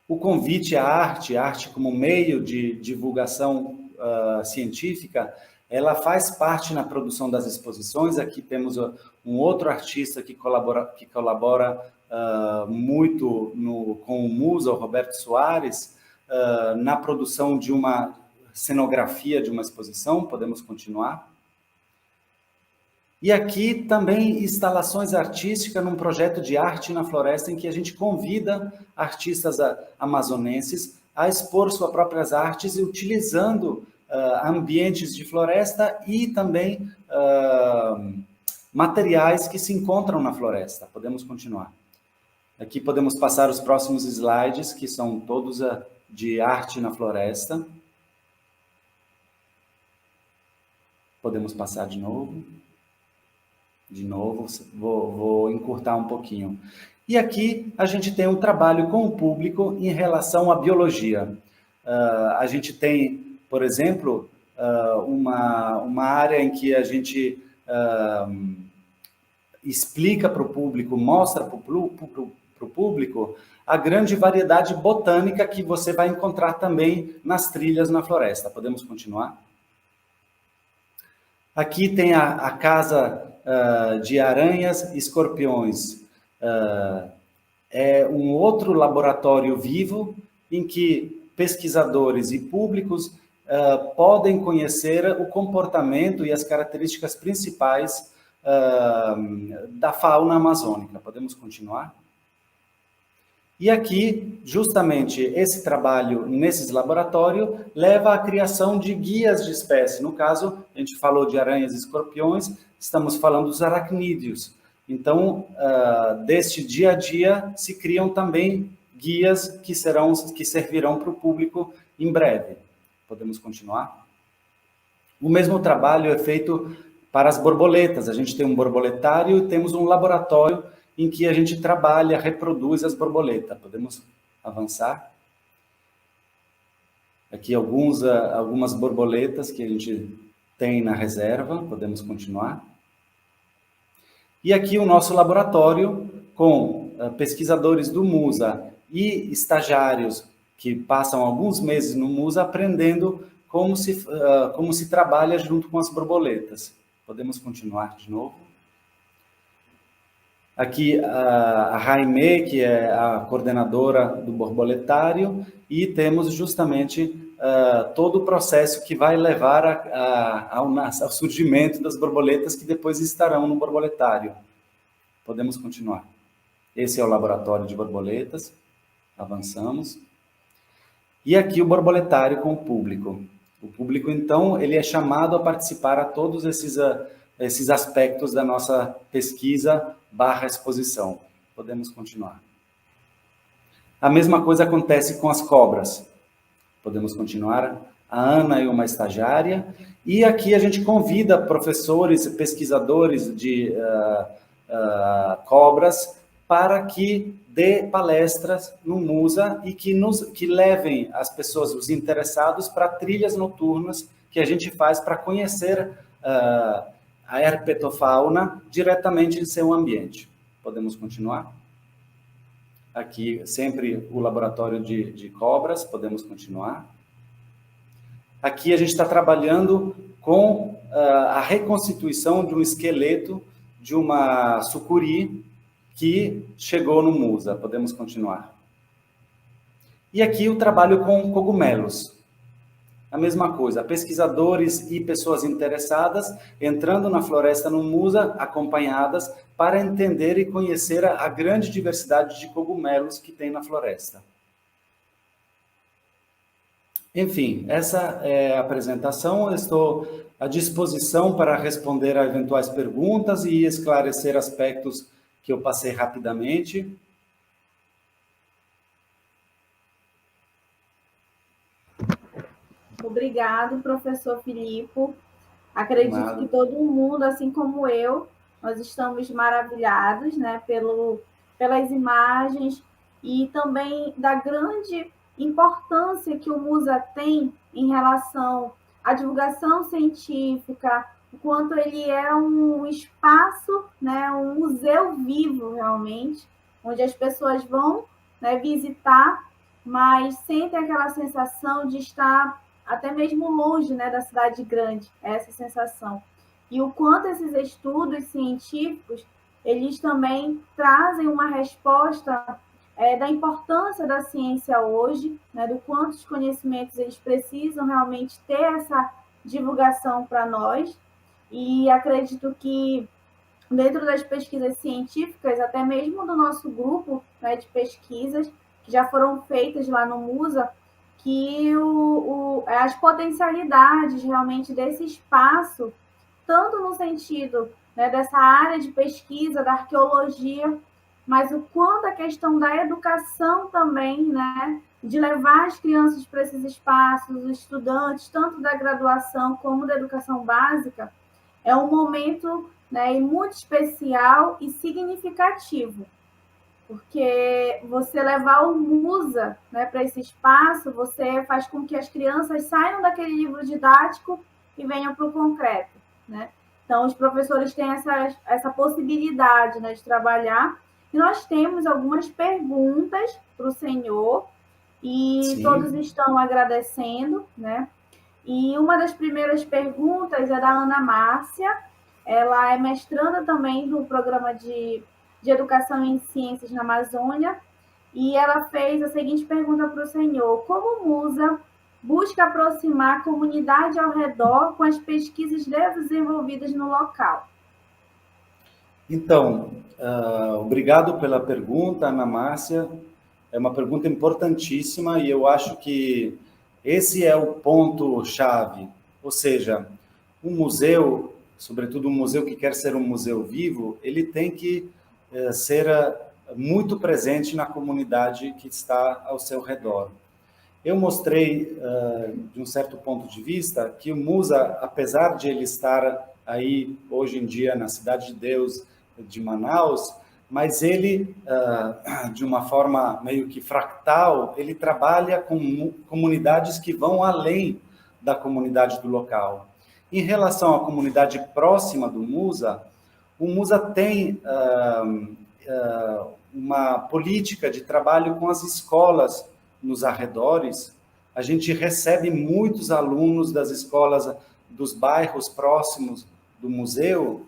O convite à arte como meio de divulgação científica, ela faz parte na produção das exposições. Aqui temos um outro artista que colabora muito com o Musa, o Roberto Soares, na produção de uma cenografia de uma exposição. Podemos continuar. E aqui também instalações artísticas num projeto de arte na floresta, em que a gente convida artistas amazonenses a expor suas próprias artes, utilizando ambientes de floresta e também materiais que se encontram na floresta. Podemos continuar. Aqui podemos passar os próximos slides, que são todos de arte na floresta. Podemos passar de novo. De novo, vou encurtar um pouquinho. E aqui a gente tem um trabalho com o público em relação à biologia. A gente tem, por exemplo, uma área em que a gente explica para o público, mostra para o público a grande variedade botânica que você vai encontrar também nas trilhas na floresta. Podemos continuar? Aqui tem a casa de aranhas e escorpiões. É um outro laboratório vivo em que pesquisadores e públicos podem conhecer o comportamento e as características principais da fauna amazônica. Podemos continuar? E aqui, justamente, esse trabalho nesses laboratórios leva à criação de guias de espécie. No caso, a gente falou de aranhas e escorpiões, estamos falando dos aracnídeos. Então, deste dia a dia, se criam também guias que servirão para o público em breve. Podemos continuar? O mesmo trabalho é feito para as borboletas. A gente tem um borboletário e temos um laboratório em que a gente trabalha, reproduz as borboletas. Podemos avançar? Aqui algumas borboletas que a gente tem na reserva. Podemos continuar? E aqui o nosso laboratório com pesquisadores do Musa e estagiários que passam alguns meses no Musa aprendendo como se trabalha junto com as borboletas. Podemos continuar de novo? Aqui a Jaime, que é a coordenadora do borboletário, e temos justamente todo o processo que vai levar ao surgimento das borboletas que depois estarão no borboletário. Podemos continuar. Esse é o laboratório de borboletas. Avançamos. E aqui o borboletário com o público. O público, então, ele é chamado a participar a todos esses aspectos da nossa pesquisa / exposição. Podemos continuar. A mesma coisa acontece com as cobras. Podemos continuar. A Ana é uma estagiária. E aqui a gente convida professores e pesquisadores de cobras para que dê palestras no Musa e que levem as pessoas, os interessados, para trilhas noturnas que a gente faz para conhecer a herpetofauna diretamente em seu ambiente. Podemos continuar? Aqui sempre o laboratório de cobras. Podemos continuar? Aqui a gente está trabalhando com a reconstituição de um esqueleto de uma sucuri que chegou no Musa. Podemos continuar. E aqui o trabalho com cogumelos. A mesma coisa, pesquisadores e pessoas interessadas entrando na floresta no Musa, acompanhadas, para entender e conhecer a grande diversidade de cogumelos que tem na floresta. Enfim, essa é a apresentação. Eu estou à disposição para responder a eventuais perguntas e esclarecer aspectos que eu passei rapidamente. Obrigado, professor Filipe. Acredito que todo mundo, assim como eu, nós estamos maravilhados, né, pelas imagens e também da grande importância que o Musa tem em relação à divulgação científica, o quanto ele é um espaço, né, um museu vivo, realmente, onde as pessoas vão, né, visitar, mas sentem aquela sensação de estar até mesmo longe, né, da cidade grande, essa sensação. E o quanto esses estudos científicos, eles também trazem uma resposta da importância da ciência hoje, né, do quanto os conhecimentos eles precisam realmente ter essa divulgação para nós. E acredito que dentro das pesquisas científicas, até mesmo do nosso grupo, né, de pesquisas que já foram feitas lá no Musa, que as potencialidades realmente desse espaço, tanto no sentido, né, dessa área de pesquisa, da arqueologia, mas o quanto a questão da educação também, né, de levar as crianças para esses espaços, os estudantes, tanto da graduação como da educação básica, é um momento, né, muito especial e significativo. Porque você levar o Musa, né, para esse espaço, você faz com que as crianças saiam daquele livro didático e venham para o concreto, né? Então, os professores têm essa possibilidade, né, de trabalhar. E nós temos algumas perguntas para o senhor, e Sim. Todos estão agradecendo, né? E uma das primeiras perguntas é da Ana Márcia. Ela é mestranda também do programa de Educação em Ciências na Amazônia, e ela fez a seguinte pergunta para o senhor: como o Musa busca aproximar a comunidade ao redor com as pesquisas desenvolvidas no local? Então, obrigado pela pergunta, Ana Márcia. É uma pergunta importantíssima e eu acho que esse é o ponto-chave. Ou seja, um museu, sobretudo um museu que quer ser um museu vivo, ele tem que ser muito presente na comunidade que está ao seu redor. Eu mostrei, de um certo ponto de vista, que o Musa, apesar de ele estar aí, hoje em dia, na Cidade de Deus de Manaus, mas ele, de uma forma meio que fractal, ele trabalha com comunidades que vão além da comunidade do local. Em relação à comunidade próxima do Musa, o Musa tem uma política de trabalho com as escolas nos arredores. A gente recebe muitos alunos das escolas dos bairros próximos do museu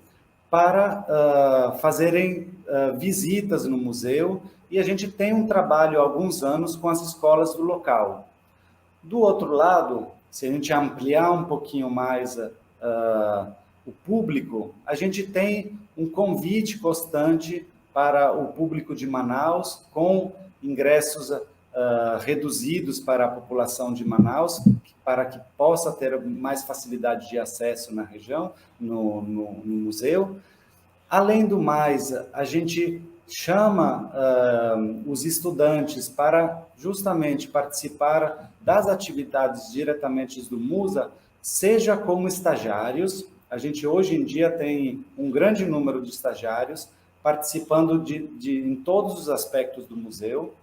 para fazerem visitas no museu, e a gente tem um trabalho há alguns anos com as escolas do local. Do outro lado, se a gente ampliar um pouquinho mais o público, a gente tem um convite constante para o público de Manaus, com ingressos reduzidos para a população de Manaus, para que possa ter mais facilidade de acesso na região, no museu. Além do mais, a gente chama os estudantes para justamente participar das atividades diretamente do Musa, seja como estagiários. A gente hoje em dia tem um grande número de estagiários participando em todos os aspectos do museu.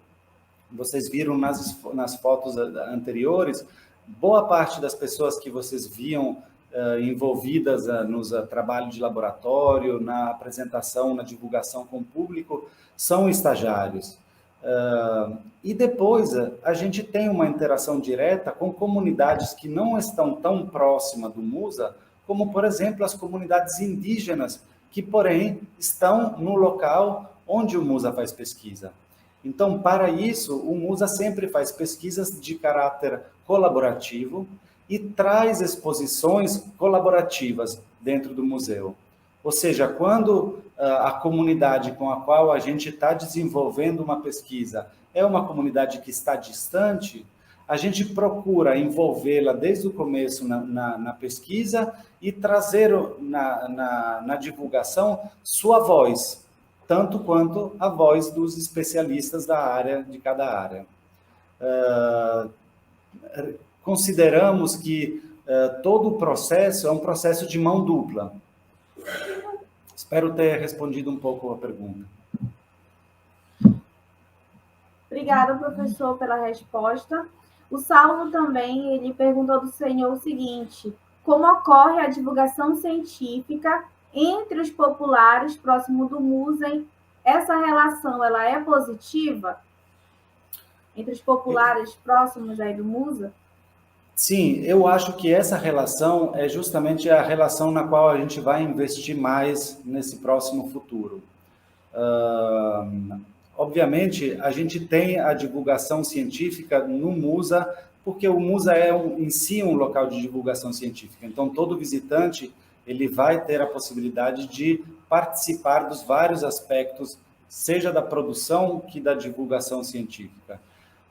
Vocês viram nas fotos anteriores, boa parte das pessoas que vocês viam envolvidas nos trabalhos de laboratório, na apresentação, na divulgação com o público, são estagiários. E depois a gente tem uma interação direta com comunidades que não estão tão próximas do Musa, como, por exemplo, as comunidades indígenas que, porém, estão no local onde o Musa faz pesquisa. Então, para isso, o Musa sempre faz pesquisas de caráter colaborativo e traz exposições colaborativas dentro do museu. Ou seja, quando a comunidade com a qual a gente está desenvolvendo uma pesquisa é uma comunidade que está distante, a gente procura envolvê-la desde o começo na pesquisa e trazer na divulgação sua voz, tanto quanto a voz dos especialistas da área, de cada área. Consideramos que todo o processo é um processo de mão dupla. Espero ter respondido um pouco a pergunta. Obrigada, professor, pela resposta. O Saulo também, ele perguntou do senhor o seguinte: como ocorre a divulgação científica entre os populares próximo do Musa? Essa relação, ela é positiva? Entre os populares próximos aí do Musa? Sim, eu acho que essa relação é justamente a relação na qual a gente vai investir mais nesse próximo futuro. Obviamente, a gente tem a divulgação científica no Musa, porque o Musa é em si um local de divulgação científica. Então, todo visitante ele vai ter a possibilidade de participar dos vários aspectos, seja da produção que da divulgação científica.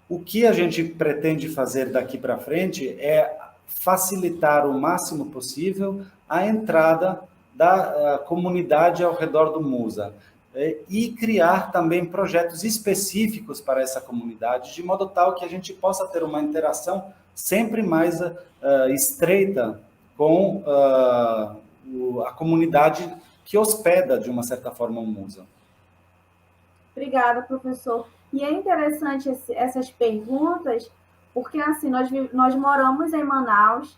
O que a gente pretende fazer daqui para frente é facilitar o máximo possível a entrada da comunidade ao redor do Musa e criar também projetos específicos para essa comunidade, de modo tal que a gente possa ter uma interação sempre mais estreita com a comunidade que hospeda, de uma certa forma, o Musa. Obrigada, professor. E é interessante essas perguntas, porque assim, nós moramos em Manaus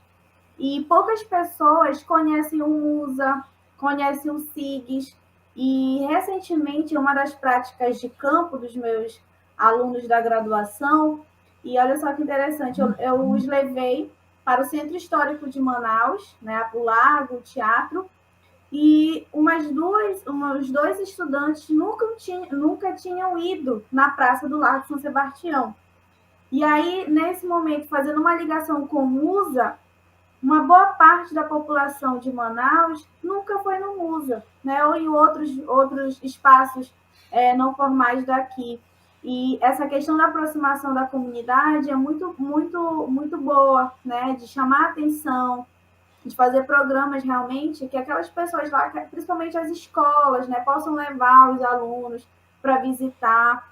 e poucas pessoas conhecem o Musa, conhecem o SIGS, e recentemente uma das práticas de campo dos meus alunos da graduação, e olha só que interessante, eu os levei para o Centro Histórico de Manaus, né, o Lago, o Teatro, e uns dois estudantes nunca tinham ido na Praça do Largo São Sebastião. E aí, nesse momento, fazendo uma ligação com o Musa, uma boa parte da população de Manaus nunca foi no Musa, né? Ou em outros espaços não formais daqui. E essa questão da aproximação da comunidade é muito, muito, muito boa, né? De chamar a atenção, de fazer programas realmente que aquelas pessoas lá, principalmente as escolas, né, possam levar os alunos para visitar,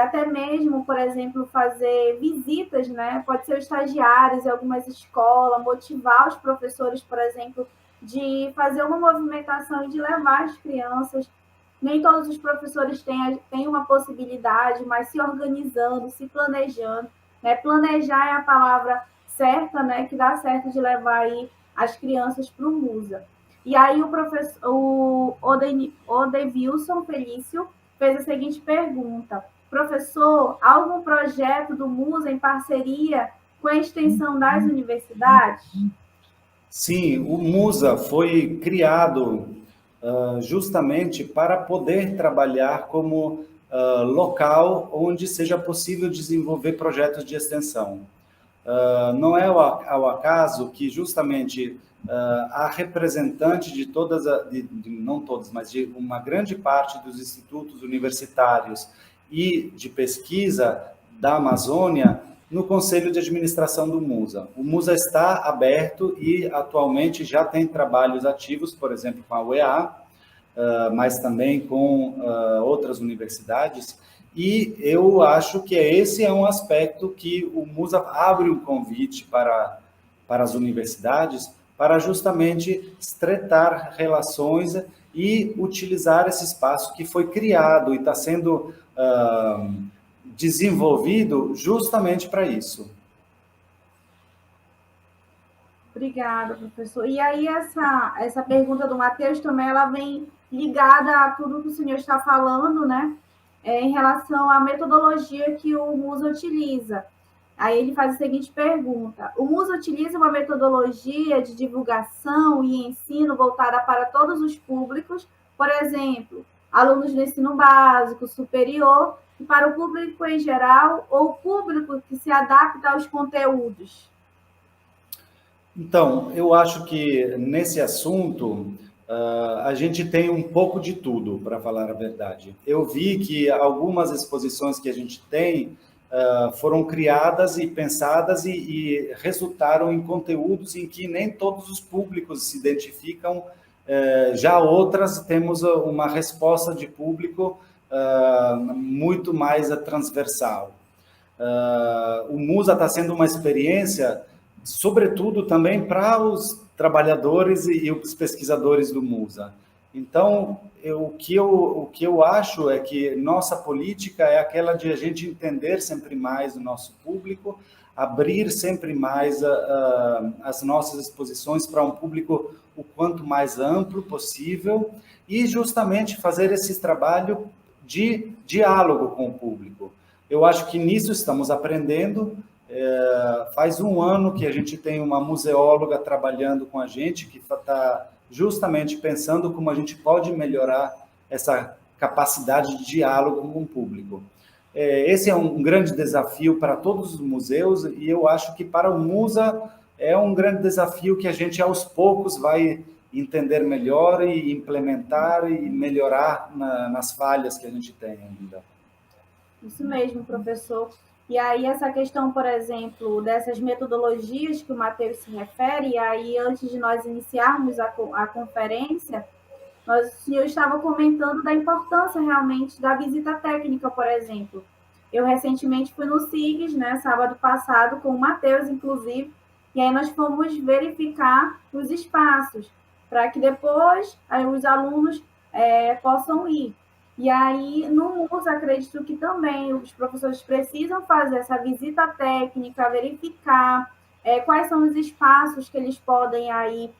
até mesmo, por exemplo, fazer visitas, né, pode ser estagiários em algumas escolas, motivar os professores, por exemplo, de fazer uma movimentação e de levar as crianças. Nem todos os professores têm uma possibilidade, mas se organizando, se planejando, né, planejar é a palavra certa, né, que dá certo de levar aí as crianças para o Musa. E aí o Odevilson Felício fez a seguinte pergunta: professor, algum projeto do Musa em parceria com a extensão das universidades? Sim, o Musa foi criado justamente para poder trabalhar como local onde seja possível desenvolver projetos de extensão. Não é ao acaso que justamente a representante de todas, não todas, mas de uma grande parte dos institutos universitários e de pesquisa da Amazônia no Conselho de Administração do Musa. O Musa está aberto e atualmente já tem trabalhos ativos, por exemplo, com a UEA, mas também com outras universidades. E eu acho que esse é um aspecto que o Musa abre um convite para as universidades para justamente estreitar relações e utilizar esse espaço que foi criado e está sendo desenvolvido justamente para isso. Obrigada, professor. E aí essa pergunta do Matheus também ela vem ligada a tudo que o senhor está falando, né? Em relação à metodologia que o Musa utiliza. Aí ele faz a seguinte pergunta: o Musa utiliza uma metodologia de divulgação e ensino voltada para todos os públicos por exemplo, alunos do ensino básico, superior, e para o público em geral, ou o público que se adapta aos conteúdos? Então, eu acho que nesse assunto a gente tem um pouco de tudo, para falar a verdade. Eu vi que algumas exposições que a gente tem foram criadas e pensadas e resultaram em conteúdos em que nem todos os públicos se identificam. Já outras temos uma resposta de público muito mais transversal. O Musa está sendo uma experiência, sobretudo também para os trabalhadores e os pesquisadores do Musa. Então, o que eu acho é que nossa política é aquela de a gente entender sempre mais o nosso público, abrir sempre mais as nossas exposições para um público o quanto mais amplo possível e justamente fazer esse trabalho de diálogo com o público. Eu acho que nisso estamos aprendendo. Faz um ano que a gente tem uma museóloga trabalhando com a gente, que está justamente pensando como a gente pode melhorar essa capacidade de diálogo com o público. Esse é um grande desafio para todos os museus, e eu acho que para o Musa é um grande desafio que a gente, aos poucos, vai entender melhor e implementar e melhorar nas falhas que a gente tem ainda. Isso mesmo, professor. E aí essa questão, por exemplo, dessas metodologias que o Matheus se refere, e aí antes de nós iniciarmos a conferência, o senhor estava comentando da importância realmente da visita técnica, por exemplo. Eu recentemente fui no SIGS, né, sábado passado, com o Matheus, inclusive, e aí nós fomos verificar os espaços, para que depois os alunos possam ir. E aí, no Musa, acredito que também os professores precisam fazer essa visita técnica, verificar quais são os espaços que eles podem aí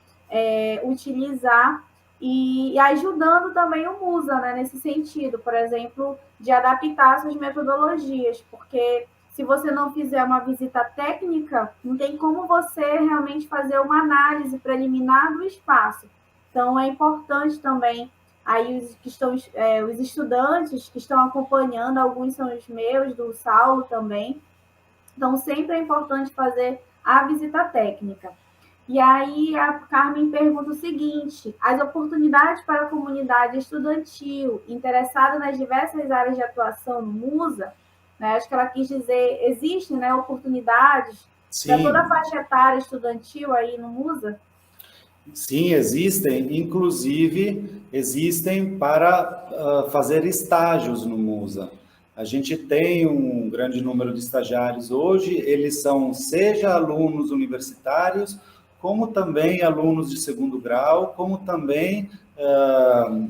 utilizar e ajudando também o Musa, né, nesse sentido, por exemplo, de adaptar suas metodologias, porque se você não fizer uma visita técnica, não tem como você realmente fazer uma análise preliminar do espaço. Então, é importante também aí os estudantes que estão acompanhando, alguns são os meus, do Saulo também. Então, sempre é importante fazer a visita técnica. E aí a Carmen pergunta o seguinte: as oportunidades para a comunidade estudantil interessada nas diversas áreas de atuação no Musa, né, acho que ela quis dizer, existem, né, oportunidades para toda a faixa etária estudantil aí no Musa? Sim, existem. Inclusive, existem para fazer estágios no Musa. A gente tem um grande número de estagiários hoje, eles são seja alunos universitários, como também alunos de segundo grau, como também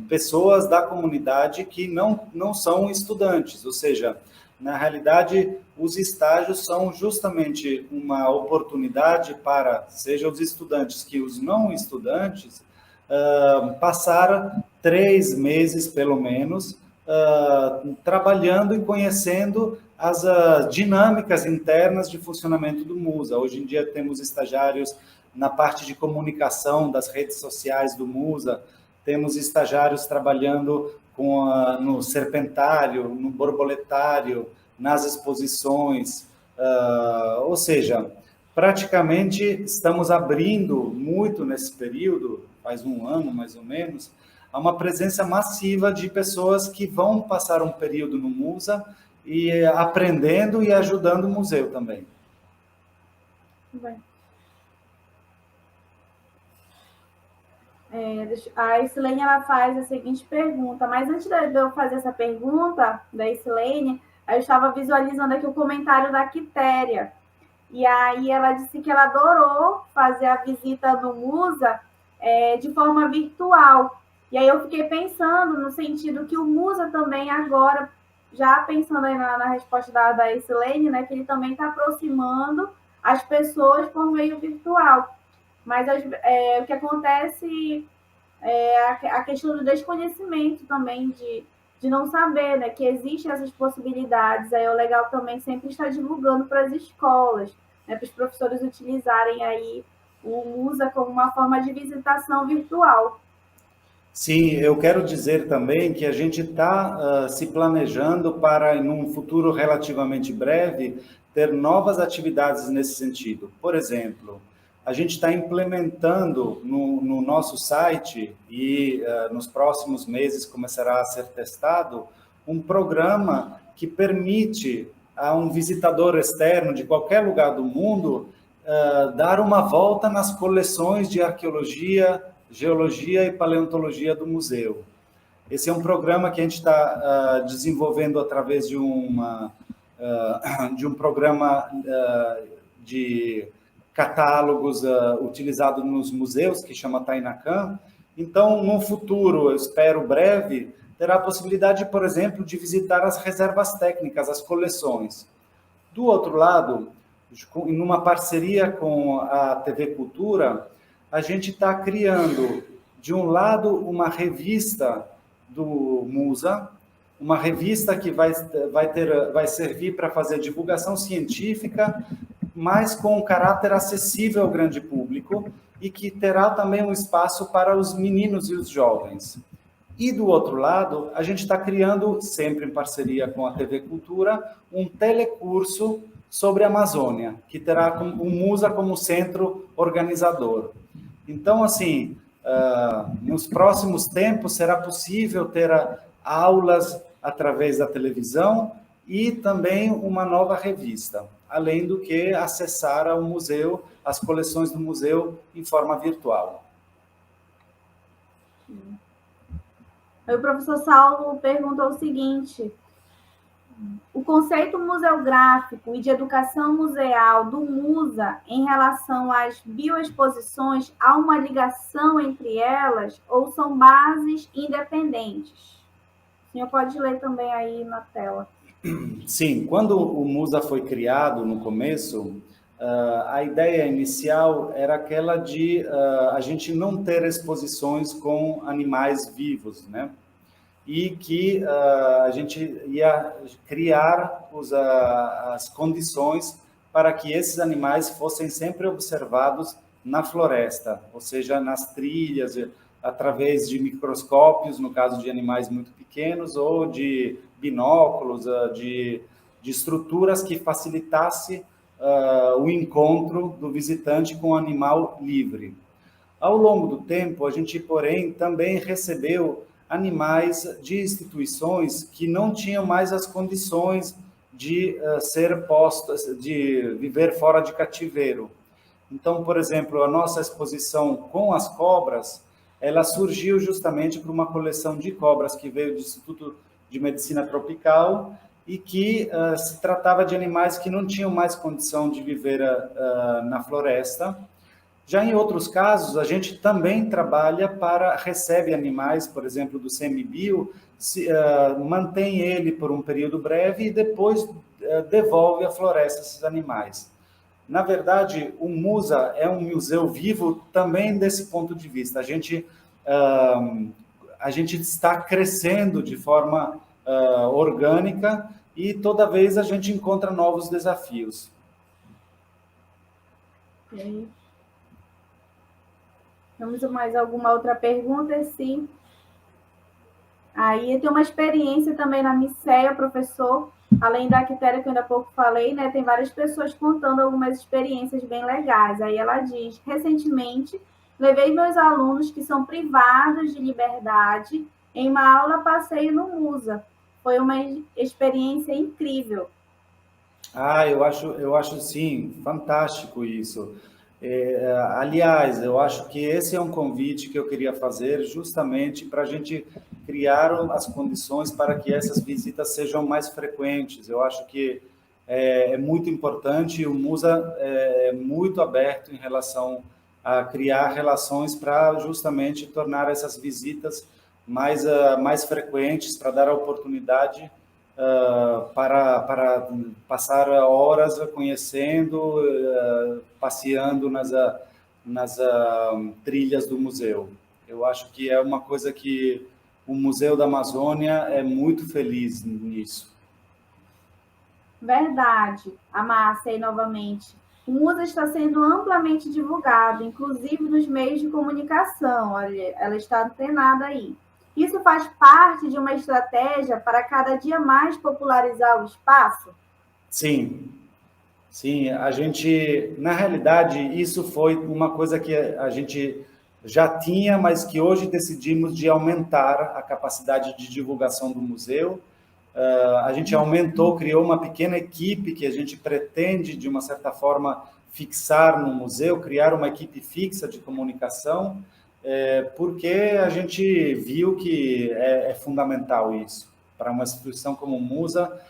pessoas da comunidade que não são estudantes, ou seja, na realidade, os estágios são justamente uma oportunidade para, seja os estudantes que os não estudantes, passar 3 meses, pelo menos, trabalhando e conhecendo as dinâmicas internas de funcionamento do Musa. Hoje em dia temos estagiários na parte de comunicação das redes sociais do Musa, temos estagiários trabalhando no serpentário, no borboletário, nas exposições, ou seja, praticamente estamos abrindo muito nesse período, faz um ano mais ou menos, a uma presença massiva de pessoas que vão passar um período no Musa e aprendendo e ajudando o museu também. Bem. A Isilene, ela faz a seguinte pergunta, mas antes de eu fazer essa pergunta da Isilene, eu estava visualizando aqui o comentário da Quitéria, e aí ela disse que ela adorou fazer a visita no Musa de forma virtual, e aí eu fiquei pensando no sentido que o Musa também agora, já pensando aí na resposta da Isilene, né, que ele também está aproximando as pessoas por meio virtual. Mas o que acontece é a questão do desconhecimento também, de não saber, né, que existem essas possibilidades. Aí é legal também sempre estar divulgando para as escolas, né, para os professores utilizarem aí o Musa como uma forma de visitação virtual. Sim, eu quero dizer também que a gente está se planejando para, em um futuro relativamente breve, ter novas atividades nesse sentido. Por exemplo, a gente está implementando no nosso site e nos próximos meses começará a ser testado um programa que permite a um visitador externo de qualquer lugar do mundo dar uma volta nas coleções de arqueologia, geologia e paleontologia do museu. Esse é um programa que a gente está desenvolvendo através de um programa de catálogos utilizado nos museus, que chama Tainacan. Então, no futuro, eu espero breve, terá a possibilidade, por exemplo, de visitar as reservas técnicas, as coleções. Do outro lado, em uma parceria com a TV Cultura, a gente está criando, de um lado, uma revista do Musa, uma revista que vai servir para fazer divulgação científica, mas com um caráter acessível ao grande público e que terá também um espaço para os meninos e os jovens. E, do outro lado, a gente está criando, sempre em parceria com a TV Cultura, um telecurso sobre a Amazônia, que terá o Musa como centro organizador. Então, assim, nos próximos tempos será possível ter aulas através da televisão e também uma nova revista, além do que acessar ao museu, as coleções do museu em forma virtual. O professor Saulo perguntou o seguinte: o conceito museográfico e de educação museal do Musa em relação às bioexposições, há uma ligação entre elas ou são bases independentes? O senhor pode ler também aí na tela. Sim, quando o Musa foi criado no começo, a ideia inicial era aquela de a gente não ter exposições com animais vivos, né? E que a gente ia criar as condições para que esses animais fossem sempre observados na floresta, ou seja, nas trilhas, através de microscópios, no caso de animais muito pequenos, ou de binóculos, de estruturas que facilitasse o encontro do visitante com o animal livre. Ao longo do tempo, a gente, porém, também recebeu animais de instituições que não tinham mais as condições de ser postas, de viver fora de cativeiro. Então, por exemplo, a nossa exposição com as cobras, ela surgiu justamente por uma coleção de cobras que veio do Instituto de Medicina Tropical e que se tratava de animais que não tinham mais condição de viver na floresta. Já em outros casos, a gente também recebe animais, por exemplo, do semibio, mantém ele por um período breve e depois devolve à floresta esses animais. Na verdade, o Musa é um museu vivo também desse ponto de vista. A gente está crescendo de forma orgânica e toda vez a gente encontra novos desafios. Okay. Temos mais alguma outra pergunta? Sim. Aí tem uma experiência também na Miceia, professor, além da quitéria que eu ainda há pouco falei, né? Tem várias pessoas contando algumas experiências bem legais. Aí ela diz: recentemente, levei meus alunos que são privados de liberdade em uma aula passeio no Musa. Foi uma experiência incrível. Eu acho sim, fantástico isso. Aliás, eu acho que esse é um convite que eu queria fazer justamente para a gente criar as condições para que essas visitas sejam mais frequentes. Eu acho que é muito importante, o Musa é muito aberto em relação a criar relações para justamente tornar essas visitas mais frequentes, para dar a oportunidade para passar horas conhecendo, passeando nas trilhas do museu. Eu acho que é uma coisa que o Museu da Amazônia é muito feliz nisso. Verdade. A Márcia aí novamente. o Musa está sendo amplamente divulgado, inclusive nos meios de comunicação. Olha, ela está antenada aí. Isso faz parte de uma estratégia para cada dia mais popularizar o espaço? Sim, sim. A gente, na realidade, isso foi uma coisa que a gente já tinha, mas que hoje decidimos de aumentar a capacidade de divulgação do museu. A gente aumentou, criou uma pequena equipe que a gente pretende, de uma certa forma, fixar no museu, criar uma equipe fixa de comunicação, porque a gente viu que é fundamental isso. Para uma instituição como o Musa,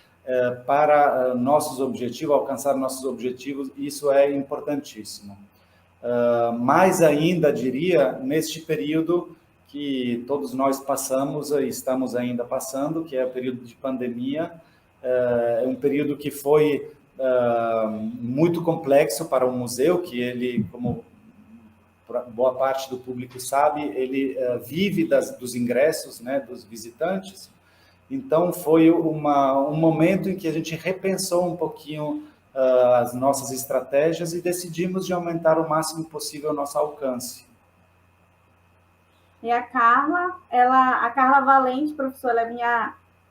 para nossos objetivos, alcançar nossos objetivos, isso é importantíssimo. Mais ainda, diria, neste período que todos nós passamos e estamos ainda passando, que é o período de pandemia, é um período que foi muito complexo para o museu, que ele, como boa parte do público sabe, ele vive dos ingressos, né, dos visitantes. Então, foi um momento em que a gente repensou um pouquinho as nossas estratégias e decidimos de aumentar o máximo possível o nosso alcance. E a Carla Valente, professora, é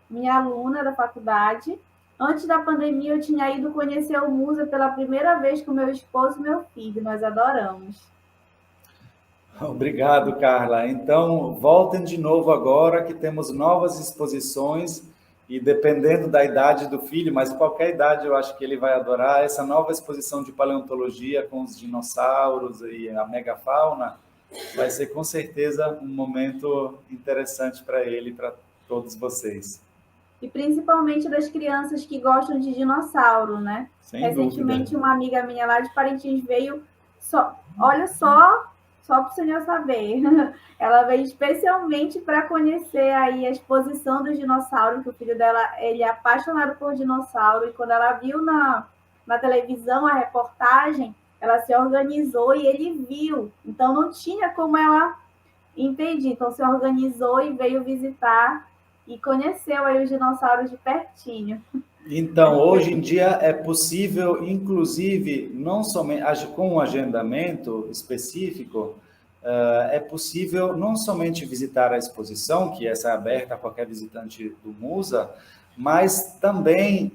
minha aluna da faculdade. Antes da pandemia, eu tinha ido conhecer o Musa pela primeira vez com meu esposo e meu filho. Nós adoramos. Obrigado, Carla. Então, voltem de novo agora, que temos novas exposições, e dependendo da idade do filho, mas qualquer idade eu acho que ele vai adorar, essa nova exposição de paleontologia com os dinossauros e a megafauna vai ser com certeza um momento interessante para ele e para todos vocês. E principalmente das crianças que gostam de dinossauro, né? Sem Recentemente, dúvida. Uma amiga minha lá de Parintins veio, olha só para o senhor saber, ela veio especialmente para conhecer aí a exposição dos dinossauros, que o filho dela, ele é apaixonado por dinossauro, e quando ela viu na televisão a reportagem, ela se organizou e ele viu. Então, não tinha como ela impedir. Então, se organizou e veio visitar e conheceu aí os dinossauros de pertinho. Então, hoje em dia é possível, inclusive, não somente com um agendamento específico, é possível não somente visitar a exposição, que essa é aberta a qualquer visitante do Musa, mas também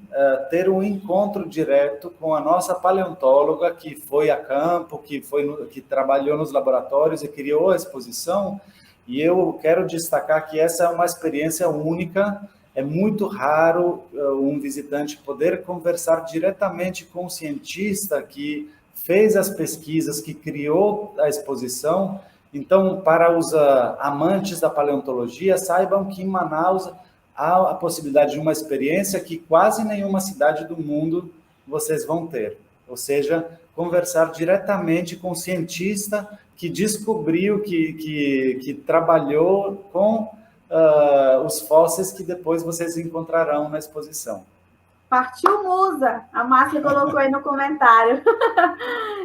ter um encontro direto com a nossa paleontóloga, que foi a campo, que trabalhou nos laboratórios e criou a exposição. E eu quero destacar que essa é uma experiência única. É muito raro um visitante poder conversar diretamente com o cientista que fez as pesquisas, que criou a exposição. Então, para os amantes da paleontologia, saibam que em Manaus há a possibilidade de uma experiência que quase nenhuma cidade do mundo vocês vão ter. Ou seja, conversar diretamente com o cientista que descobriu, que trabalhou com os fósseis que depois vocês encontrarão na exposição. Partiu Musa, a Márcia colocou aí no comentário.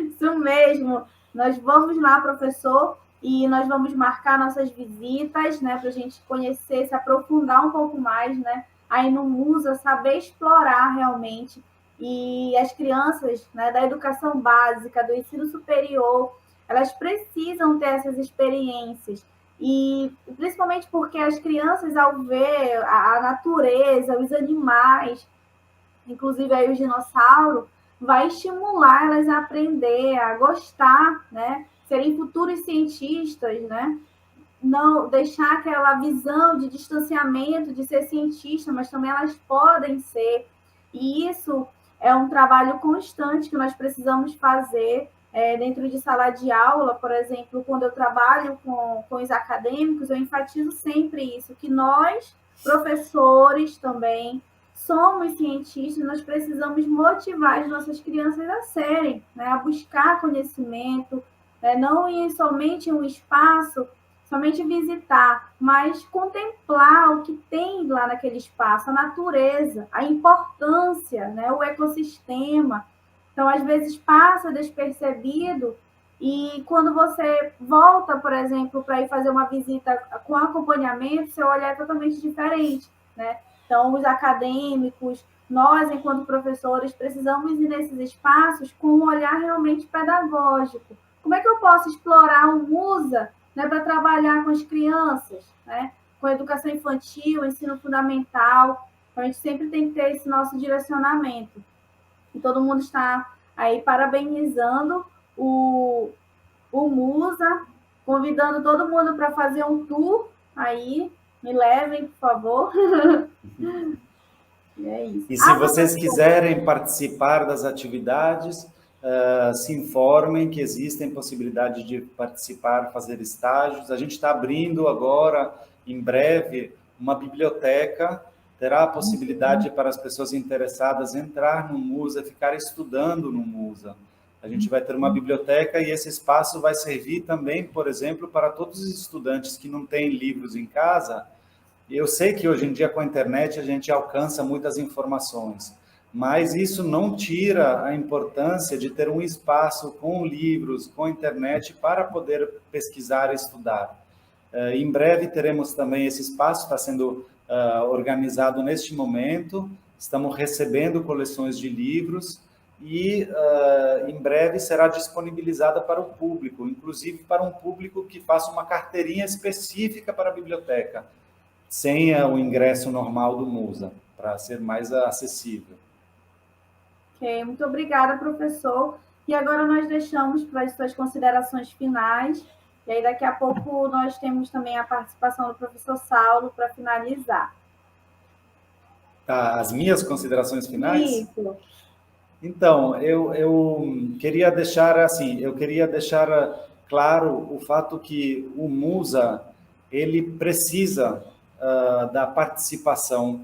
Isso mesmo. Nós vamos lá, professor, e nós vamos marcar nossas visitas, né, para a gente conhecer, se aprofundar um pouco mais, né, aí no Musa, saber explorar realmente. E as crianças, né, da educação básica, do ensino superior, elas precisam ter essas experiências. E principalmente porque as crianças, ao ver a natureza, os animais, inclusive aí o dinossauro, vai estimular elas a aprender, a gostar, né? Serem futuros cientistas, né? Não deixar aquela visão de distanciamento de ser cientista, mas também elas podem ser. E isso é um trabalho constante que nós precisamos fazer dentro de sala de aula. Por exemplo, quando eu trabalho com os acadêmicos, eu enfatizo sempre isso, que nós, professores também, somos cientistas, nós precisamos motivar as nossas crianças a serem, né, a buscar conhecimento, né, não ir somente em um espaço, somente visitar, mas contemplar o que tem lá naquele espaço, a natureza, a importância, né, o ecossistema. Então, às vezes, passa despercebido, e quando você volta, por exemplo, para ir fazer uma visita com acompanhamento, seu olhar é totalmente diferente, né? Então, os acadêmicos, nós, enquanto professores, precisamos ir nesses espaços com um olhar realmente pedagógico. Como é que eu posso explorar o Musa, né, para trabalhar com as crianças, né, com a educação infantil, ensino fundamental? Então, a gente sempre tem que ter esse nosso direcionamento. E todo mundo está aí parabenizando o Musa, convidando todo mundo para fazer um tour aí. Me levem, por favor. É isso. E se vocês quiserem participar das atividades, se informem que existem possibilidade de participar, fazer estágios. A gente está abrindo agora, em breve, uma biblioteca. Terá a possibilidade para as pessoas interessadas entrar no Musa, ficar estudando no Musa. A gente vai ter uma biblioteca e esse espaço vai servir também, por exemplo, para todos os estudantes que não têm livros em casa. Eu sei que hoje em dia com a internet a gente alcança muitas informações, mas isso não tira a importância de ter um espaço com livros, com internet, para poder pesquisar e estudar. Em breve teremos também esse espaço, está sendo organizado neste momento, estamos recebendo coleções de livros e em breve será disponibilizada para o público, inclusive para um público que faça uma carteirinha específica para a biblioteca, sem o ingresso normal do Musa, para ser mais acessível. Ok, muito obrigada, professor. E agora nós deixamos para as suas considerações finais, e aí daqui a pouco nós temos também a participação do professor Saulo para finalizar. Tá, as minhas considerações finais? Isso. Então, eu queria deixar claro o fato que o Musa, ele precisa da participação,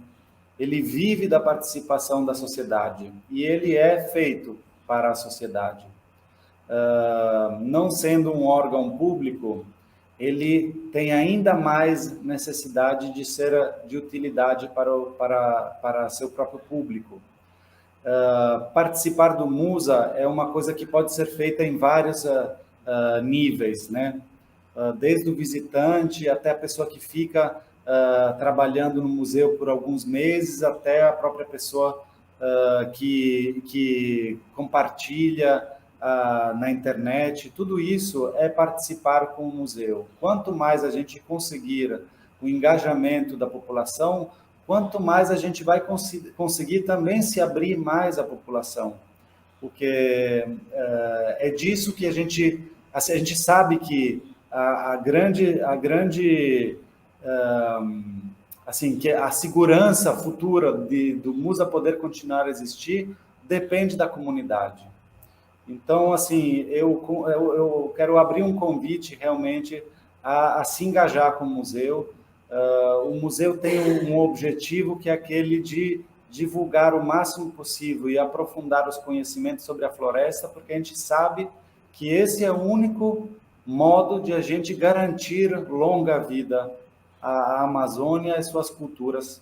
ele vive da participação da sociedade, e ele é feito para a sociedade. Não sendo um órgão público, ele tem ainda mais necessidade de ser de utilidade para seu próprio público. Participar do Musa é uma coisa que pode ser feita em vários níveis, né? Desde o visitante até a pessoa que fica trabalhando no museu por alguns meses, até a própria pessoa que compartilha na internet. Tudo isso é participar com o museu. Quanto mais a gente conseguir o engajamento da população, quanto mais a gente vai conseguir também se abrir mais à população. Porque é disso que a gente sabe que que a segurança futura do Musa poder continuar a existir depende da comunidade. Então, assim, eu quero abrir um convite realmente a se engajar com o museu. O museu tem um objetivo que é aquele de divulgar o máximo possível e aprofundar os conhecimentos sobre a floresta, porque a gente sabe que esse é o único modo de a gente garantir longa vida à Amazônia e suas culturas,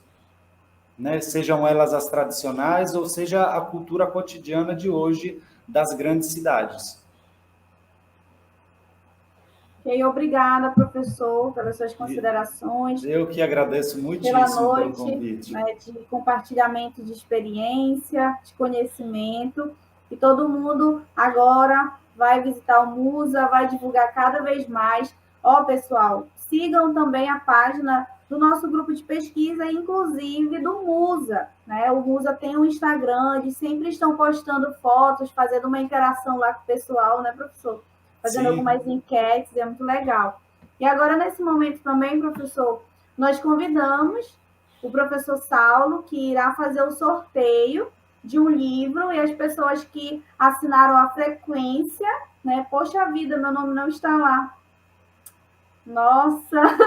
né? Sejam elas as tradicionais ou seja a cultura cotidiana de hoje das grandes cidades. Ok, obrigada, professor, pelas suas considerações. Eu que agradeço muitíssimo pelo convite. Né, de compartilhamento de experiência, de conhecimento, e todo mundo agora vai visitar o Musa, vai divulgar cada vez mais. Pessoal, sigam também a página do nosso grupo de pesquisa, inclusive do Musa, né? O Musa tem um Instagram, eles sempre estão postando fotos, fazendo uma interação lá com o pessoal, né, professor? Fazendo algumas enquetes, é muito legal. E agora, nesse momento também, professor, nós convidamos o professor Saulo, que irá fazer o sorteio de um livro, e as pessoas que assinaram a frequência, né? Poxa vida, meu nome não está lá. Nossa!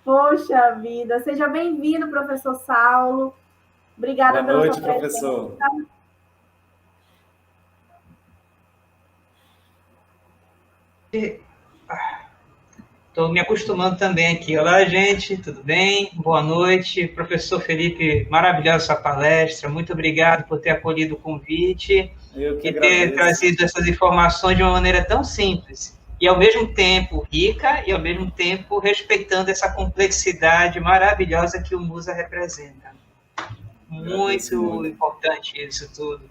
Poxa vida! Seja bem-vindo, professor Saulo. Obrigada pela sua presença. Boa noite, professor. Estou me acostumando também aqui. Olá, gente, tudo bem? Boa noite. Professor Felipe, maravilhosa sua palestra. Muito obrigado por ter acolhido o convite e ter trazido essas informações de uma maneira tão simples e, ao mesmo tempo, rica e, ao mesmo tempo, respeitando essa complexidade maravilhosa que o Musa representa. Muito importante isso tudo.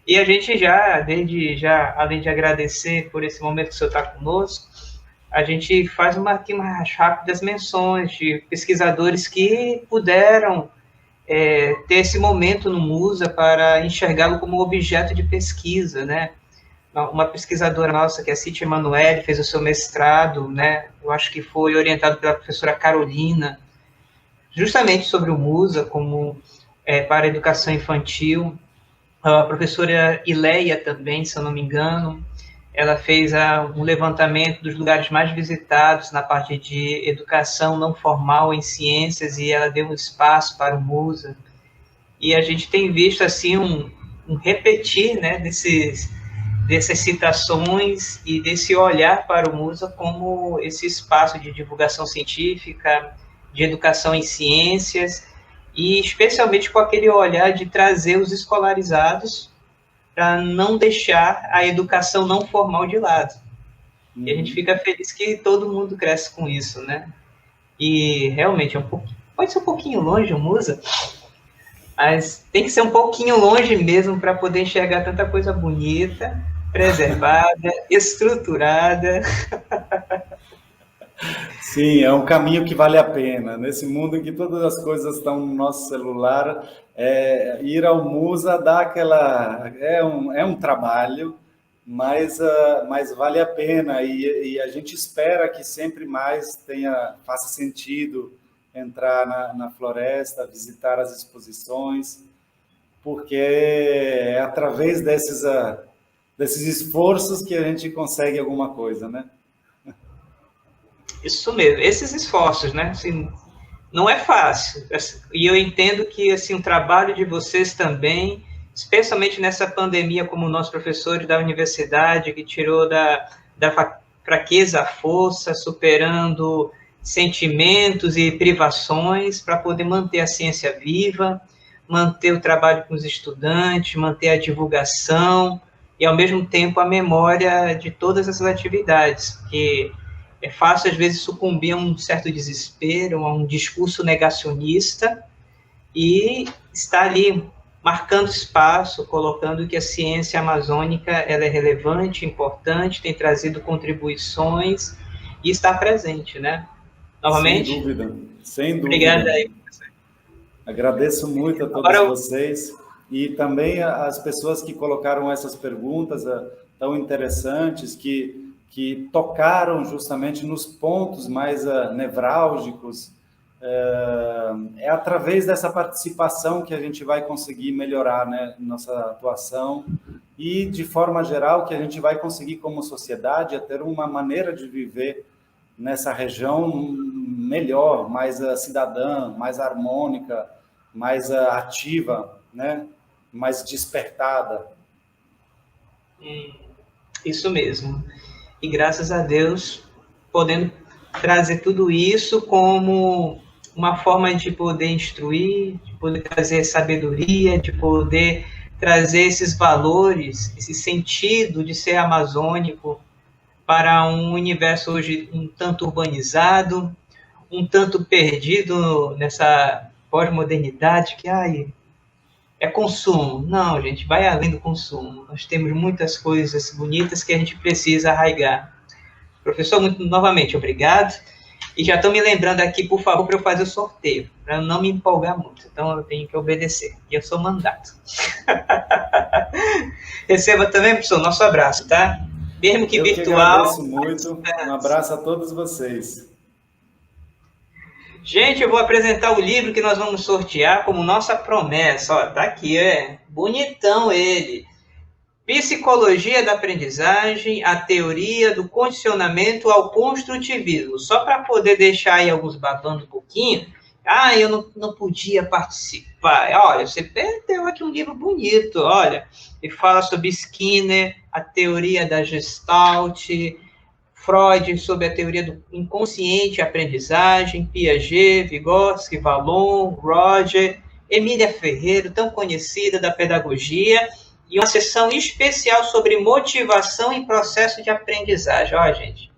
E a gente além de agradecer por esse momento que o senhor está conosco, a gente faz aqui umas rápidas menções de pesquisadores que puderam ter esse momento no Musa para enxergá-lo como objeto de pesquisa, né? Uma pesquisadora nossa, que é a Cíntia Emanuele, fez o seu mestrado, né? Eu acho que foi orientado pela professora Carolina, justamente sobre o Musa, como para a educação infantil. A professora Ileia também, se eu não me engano, ela fez um levantamento dos lugares mais visitados na parte de educação não formal em ciências, e ela deu um espaço para o Musa. E a gente tem visto assim um repetir, né, dessas citações e desse olhar para o Musa como esse espaço de divulgação científica, de educação em ciências, e especialmente com aquele olhar de trazer os escolarizados para não deixar a educação não formal de lado. E a gente fica feliz que todo mundo cresce com isso, né? E realmente pode ser um pouquinho longe o Musa, mas tem que ser um pouquinho longe mesmo para poder enxergar tanta coisa bonita, preservada, estruturada. Sim, é um caminho que vale a pena. Nesse mundo em que todas as coisas estão no nosso celular, ir ao Musa dá aquela... É um trabalho, mas vale a pena. E a gente espera que sempre mais faça sentido entrar na floresta, visitar as exposições, porque é através desses esforços que a gente consegue alguma coisa, né? Isso mesmo, esses esforços, né? Assim, não é fácil. E eu entendo que assim, o trabalho de vocês também, especialmente nessa pandemia, como nossos professores da universidade, que tirou da fraqueza a força, superando sentimentos e privações para poder manter a ciência viva, manter o trabalho com os estudantes, manter a divulgação e, ao mesmo tempo, a memória de todas essas atividades, que é fácil, às vezes, sucumbir a um certo desespero, a um discurso negacionista, e está ali marcando espaço, colocando que a ciência amazônica ela é relevante, importante, tem trazido contribuições e está presente, né? Novamente? Sem dúvida, sem dúvida. Obrigada aí, professor. Agradeço muito a todos vocês e também as pessoas que colocaram essas perguntas tão interessantes, que tocaram justamente nos pontos mais nevrálgicos. É através dessa participação que a gente vai conseguir melhorar, né, nossa atuação e, de forma geral, que a gente vai conseguir, como sociedade, a ter uma maneira de viver nessa região melhor, mais cidadã, mais harmônica, mais ativa, né, mais despertada. Isso mesmo. E graças a Deus, podendo trazer tudo isso como uma forma de poder instruir, de poder trazer sabedoria, de poder trazer esses valores, esse sentido de ser amazônico para um universo hoje um tanto urbanizado, um tanto perdido nessa pós-modernidade que é consumo. Não, gente, vai além do consumo. Nós temos muitas coisas bonitas que a gente precisa arraigar. Professor, novamente, obrigado. E já estão me lembrando aqui, por favor, para eu fazer o sorteio, para não me empolgar muito. Então, eu tenho que obedecer. E eu sou mandato. Receba também, professor, nosso abraço, tá? Mesmo que virtual. Eu que agradeço muito. Um abraço a todos vocês. Gente, eu vou apresentar o livro que nós vamos sortear como nossa promessa. Ó, tá aqui, bonitão ele. Psicologia da aprendizagem, a teoria do condicionamento ao construtivismo. Só para poder deixar aí alguns babando um pouquinho. Eu não podia participar. Olha, você perdeu aqui um livro bonito, olha. Ele fala sobre Skinner, a teoria da Gestalt, Freud sobre a teoria do inconsciente aprendizagem, Piaget, Vygotsky, Vallon, Roger, Emília Ferreira, tão conhecida da pedagogia, e uma sessão especial sobre motivação em processo de aprendizagem. Ó, gente,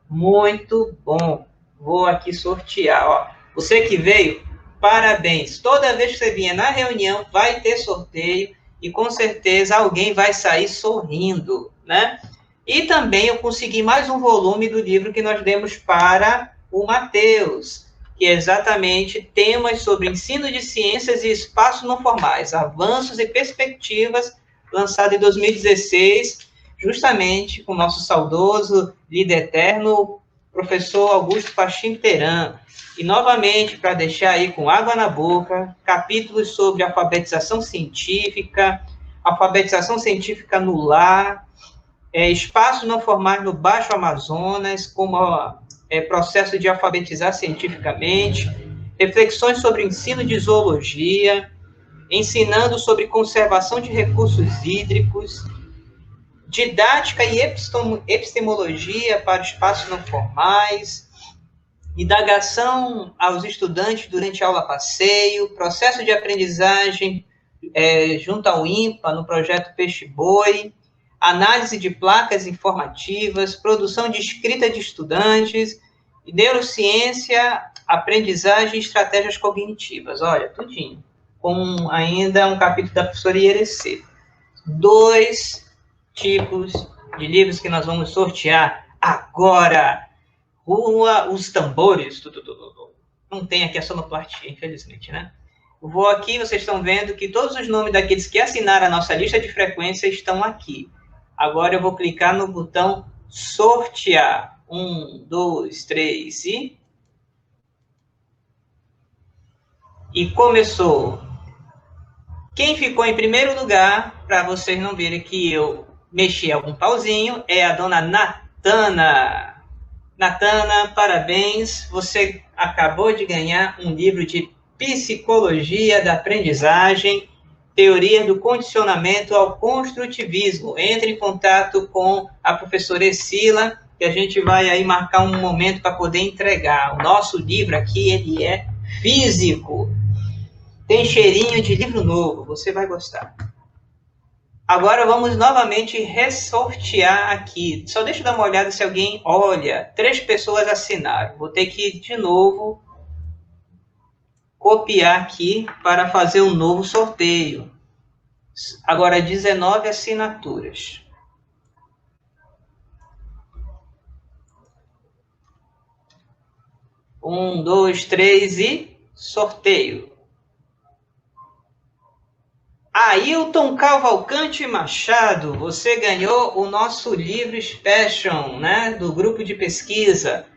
muito bom. Vou aqui sortear. Ó. Você que veio, parabéns. Toda vez que você vier na reunião, vai ter sorteio e com certeza alguém vai sair sorrindo, né? E também eu consegui mais um volume do livro que nós demos para o Matheus, que é exatamente temas sobre ensino de ciências e espaços não formais, avanços e perspectivas, lançado em 2016, justamente com o nosso saudoso líder eterno, professor Augusto Faxim Teran. E, novamente, para deixar aí com água na boca, capítulos sobre alfabetização científica no lar, espaços não formais no Baixo Amazonas, como processo de alfabetizar cientificamente, reflexões sobre o ensino de zoologia, ensinando sobre conservação de recursos hídricos, didática e epistemologia para espaços não formais, indagação aos estudantes durante a aula passeio, processo de aprendizagem junto ao INPA no projeto Peixe-Boi, análise de placas informativas, produção de escrita de estudantes, neurociência, aprendizagem e estratégias cognitivas. Olha, tudinho. Com ainda um capítulo da professora Ierecê. 2 tipos de livros que nós vamos sortear agora. Rua os tambores. Não tem aqui a sonoplastia, infelizmente, né? Vou aqui, vocês estão vendo que todos os nomes daqueles que assinaram a nossa lista de frequência estão aqui. Agora eu vou clicar no botão sortear. 1, 2, 3 e começou. Quem ficou em primeiro lugar, para vocês não verem que eu mexi algum pauzinho, é a dona Natana. Natana, parabéns, você acabou de ganhar um livro de Psicologia da Aprendizagem, Teoria do Condicionamento ao Construtivismo. Entre em contato com a professora Escila, que a gente vai aí marcar um momento para poder entregar. O nosso livro aqui, ele é físico. Tem cheirinho de livro novo, você vai gostar. Agora vamos novamente ressortear aqui. Só deixa eu dar uma olhada se alguém olha. 3 pessoas assinaram. Vou ter que, de novo, copiar aqui para fazer um novo sorteio. Agora, 19 assinaturas. 1, 2, 3 e sorteio. Ailton Cavalcante Machado, você ganhou o nosso livro Special, né, do grupo de pesquisa.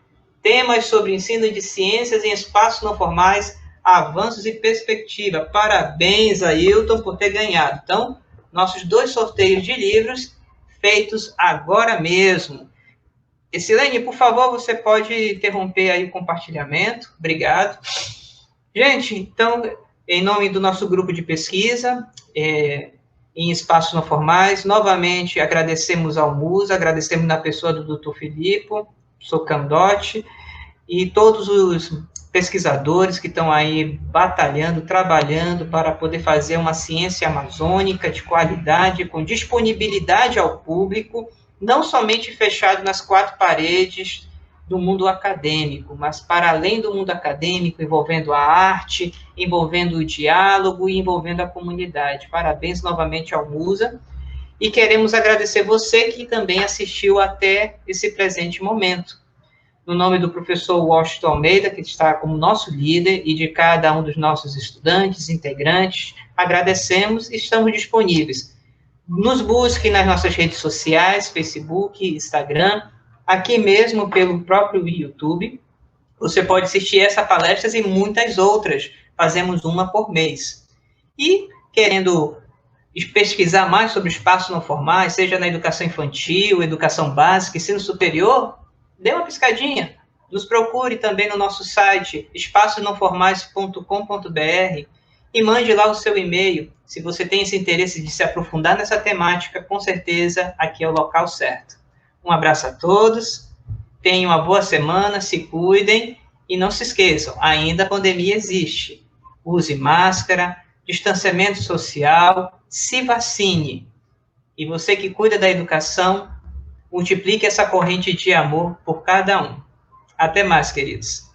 Temas sobre ensino de ciências em espaços não formais, avanços e perspectiva. Parabéns, Ailton, por ter ganhado. Então, nossos 2 sorteios de livros feitos agora mesmo. Silene, por favor, você pode interromper aí o compartilhamento. Obrigado. Gente, então, em nome do nosso grupo de pesquisa, em espaços não formais, novamente agradecemos ao MUSA, agradecemos na pessoa do Dr. Filippo, professor Candotti, e todos os pesquisadores que estão aí batalhando, trabalhando para poder fazer uma ciência amazônica de qualidade, com disponibilidade ao público, não somente fechado nas 4 paredes do mundo acadêmico, mas para além do mundo acadêmico, envolvendo a arte, envolvendo o diálogo e envolvendo a comunidade. Parabéns novamente ao MUSA, e queremos agradecer você que também assistiu até esse presente momento. No nome do professor Washington Almeida, que está como nosso líder, e de cada um dos nossos estudantes, integrantes, agradecemos e estamos disponíveis. Nos busque nas nossas redes sociais, Facebook, Instagram, aqui mesmo pelo próprio YouTube. Você pode assistir essa palestras e muitas outras. Fazemos uma por mês. E, querendo pesquisar mais sobre espaços não formais, seja na educação infantil, educação básica, ensino superior, dê uma piscadinha. Nos procure também no nosso site, espaçosnãoformais.com.br, e mande lá o seu e-mail. Se você tem esse interesse de se aprofundar nessa temática, com certeza aqui é o local certo. Um abraço a todos, tenham uma boa semana, se cuidem, e não se esqueçam, ainda a pandemia existe. Use máscara, distanciamento social, se vacine. E você que cuida da educação, multiplique essa corrente de amor por cada um. Até mais, queridos.